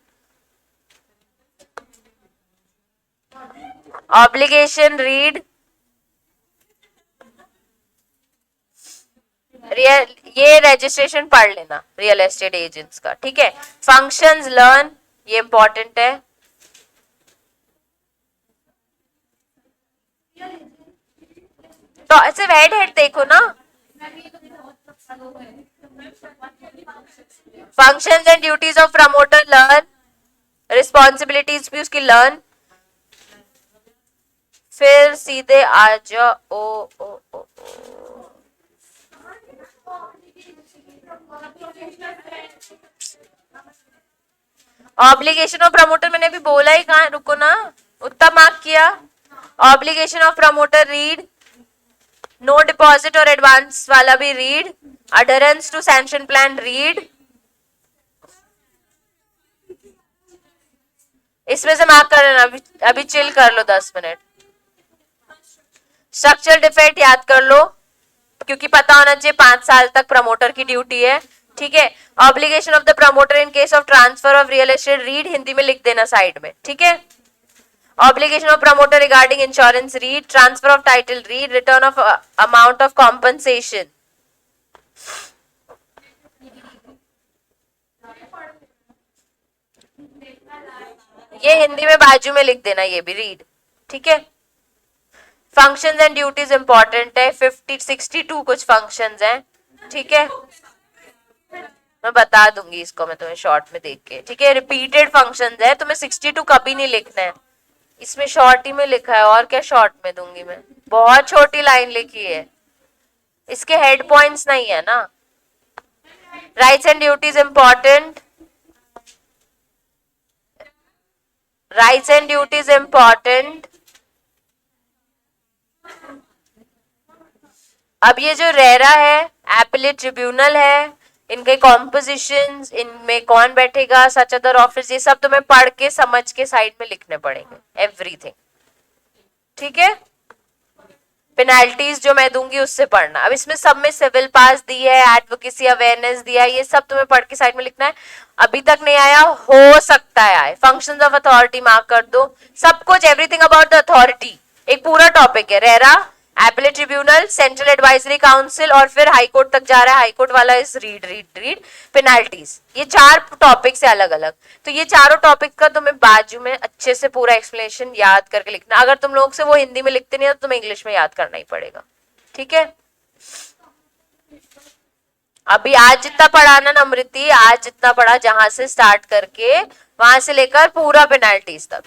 ऑब्लिगेशन रीड, ये रजिस्ट्रेशन पढ़ लेना रियल एस्टेट एजेंट्स का। ठीक है, फंक्शंस लर्न, ये इंपॉर्टेंट है। तो सिर्फ हेड हेड देखो ना, functions and duties of promoter learn, responsibilities भी उसकी लर्न, फिर सीधे आ जाओ ऑब्लिगेशन ऑफ प्रमोटर, मैंने अभी बोला ही कहा, रुको ना, उतना मार्क किया। Obligation of promoter read, no deposit और एडवांस वाला भी read, adherence to sanction plan read, इसमें से मार्क कर लेना, अभी चिल कर लो 10 मिनट। स्ट्रक्चरल डिफेक्ट याद कर लो, क्योंकि पता होना चाहिए 5 साल तक प्रमोटर की ड्यूटी है, ठीक है। Obligation of the promoter in case of transfer of real estate read, Hindi में लिख देना साइड में, ठीक है। Obligation of promoter regarding insurance read, transfer of title read, return of amount of compensation, ये हिंदी में बाजू में लिख देना, ये भी रीड, ठीक है। फंक्शंस एंड ड्यूटीज इंपॉर्टेंट है, 62 कुछ फंक्शंस हैं, ठीक है। मैं बता दूंगी इसको मैं तुम्हें शॉर्ट में देख के, ठीक है। रिपीटेड फंक्शंस है, तुम्हें 62 कभी नहीं लिखना है, इसमें शॉर्ट ही में लिखा है, और क्या शॉर्ट में दूंगी मैं, बहुत छोटी लाइन लिखी है, इसके हेड पॉइंट्स नहीं है ना। Rights and duties important, rights and duties important. अब ये जो रेरा है, एपेलेट ट्रिब्यूनल है, इनके कॉम्पोजिशंस, इनमें कौन बैठेगा, सच अदर ऑफिस, ये सब तुम्हें पढ़ के समझ के साइड में लिखने पड़ेंगे, एवरीथिंग, ठीक है। पेनाल्टीज जो मैं दूंगी उससे पढ़ना। अब इसमें सब में सिविल पास दी है, एडवोकेसी अवेयरनेस दिया है, ये सब तुम्हें पढ़ के साइड में लिखना है। अभी तक नहीं आया, हो सकता है आए। फंक्शंस ऑफ अथॉरिटी मार्क कर दो, सब कुछ, एवरीथिंग अबाउट द अथॉरिटी, एक पूरा टॉपिक है। RERA, appellate tribunal, central advisory council, और फिर हाई कोर्ट तक जा रहा है, हाई कोर्ट वाला is read read read, penalties, ये 4 टॉपिक है अलग अलग। तो ये चारों टॉपिक का तुम्हें बाजू में अच्छे से पूरा एक्सप्लेनेशन याद करके लिखना। अगर तुम लोग से वो हिंदी में लिखते नहीं है तो तुम्हें इंग्लिश में याद करना ही पड़ेगा, ठीक है। अभी आज जितना पढ़ा ना नम्रति, आज जितना पढ़ा, जहां से स्टार्ट करके वहां से लेकर पूरा पेनाल्टीज तक।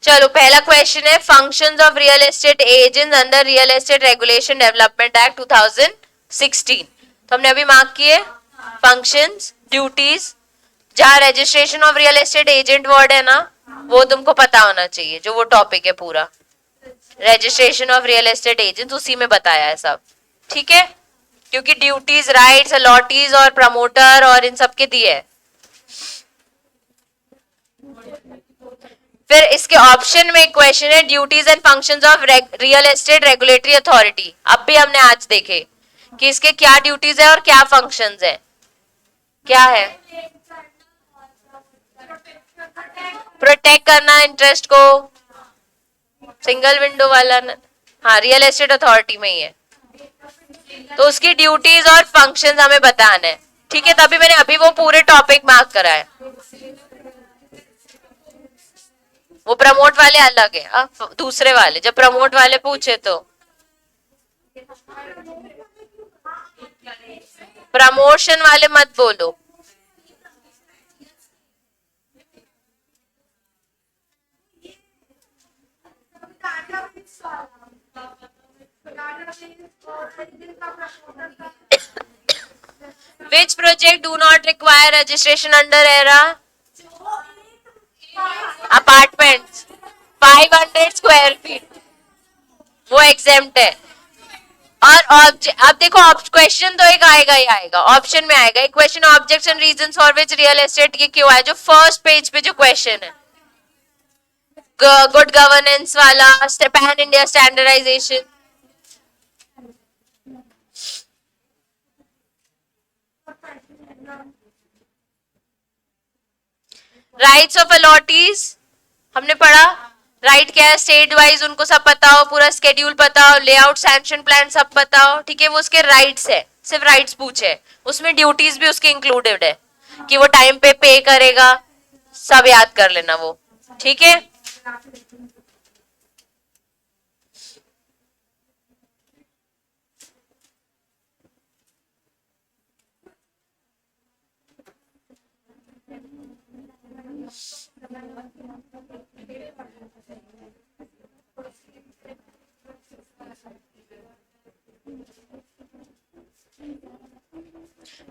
चलो पहला क्वेश्चन है, functions of real estate agents under real estate regulation development act 2016। तो हमने अभी मार्क किए फंक्शंस, ड्यूटीज, जहां registration of real estate agent word है ना, वो तुमको पता होना चाहिए, जो वो टॉपिक है पूरा, registration of real estate agent, उसी में बताया है सब, ठीक है। क्योंकि ड्यूटीज, राइट्स, अलॉटीज और प्रमोटर और इन सब के दिए है। फिर इसके ऑप्शन में एक क्वेश्चन है, duties and functions of real estate regulatory authority. अब भी हमने आज देखे कि इसके क्या ड्यूटीज है और क्या फंक्शंस है। क्या है? प्रोटेक्ट करना इंटरेस्ट को, सिंगल विंडो वाला हाँ रियल एस्टेट अथॉरिटी में ही है, तो उसकी ड्यूटीज और फंक्शंस हमें बताना है, ठीक है। तभी मैंने अभी वो पूरे टॉपिक मार्क करा है। वो प्रमोट वाले अलग है, दूसरे वाले जब प्रमोट वाले पूछे तो प्रमोशन वाले मत बोलो। Which project do not require registration under ERA? Apartments 500 square feet, वो एग्जेम्प्ट है। और अब देखो क्वेश्चन तो एक आएगा ही आएगा, ऑप्शन में आएगा एक question, objection reason for which real estate, ये क्यों है, जो फर्स्ट पेज पे जो क्वेश्चन है, गुड गवर्नेंस वाला, pan India standardization. Rights of allottees हमने पढ़ा, राइट क्या है, स्टेट वाइज उनको सब पता हो, पूरा स्केड्यूल पता हो, लेआउट सैंक्शन प्लान सब पता हो, ठीक है, वो उसके राइट्स है, सिर्फ राइट्स पूछे, उसमें ड्यूटीज भी उसकी इंक्लूडेड है कि वो टाइम पे करेगा, सब याद कर लेना वो, ठीक है।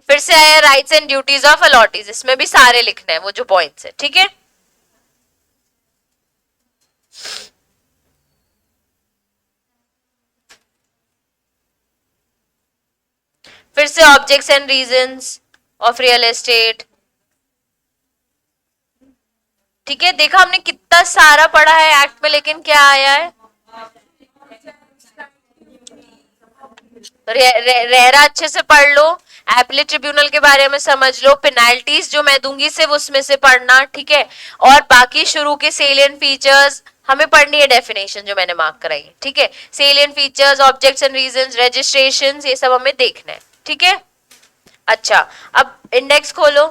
फिर से आया rights and duties of allottees, इसमें भी सारे लिखने हैं वो जो पॉइंट्स है, ठीक है। फिर से objects and reasons of real estate, ठीक है। देखा हमने कितना सारा पढ़ा है एक्ट में, लेकिन क्या आया है, रेरा अच्छे से पढ़ लो, एपलेट ट्रिब्यूनल के बारे में समझ लो, पेनाल्टीज जो मैं दूंगी सिर्फ उसमें से पढ़ना, ठीक है। और बाकी शुरू के सेलियंट फीचर्स हमें पढ़नी है, डेफिनेशन जो मैंने मार्क कराई है, ठीक है। Salient features, objects and reasons, registrations, ये सब हमें देखना है, ठीक है। अच्छा, अब इंडेक्स खोलो।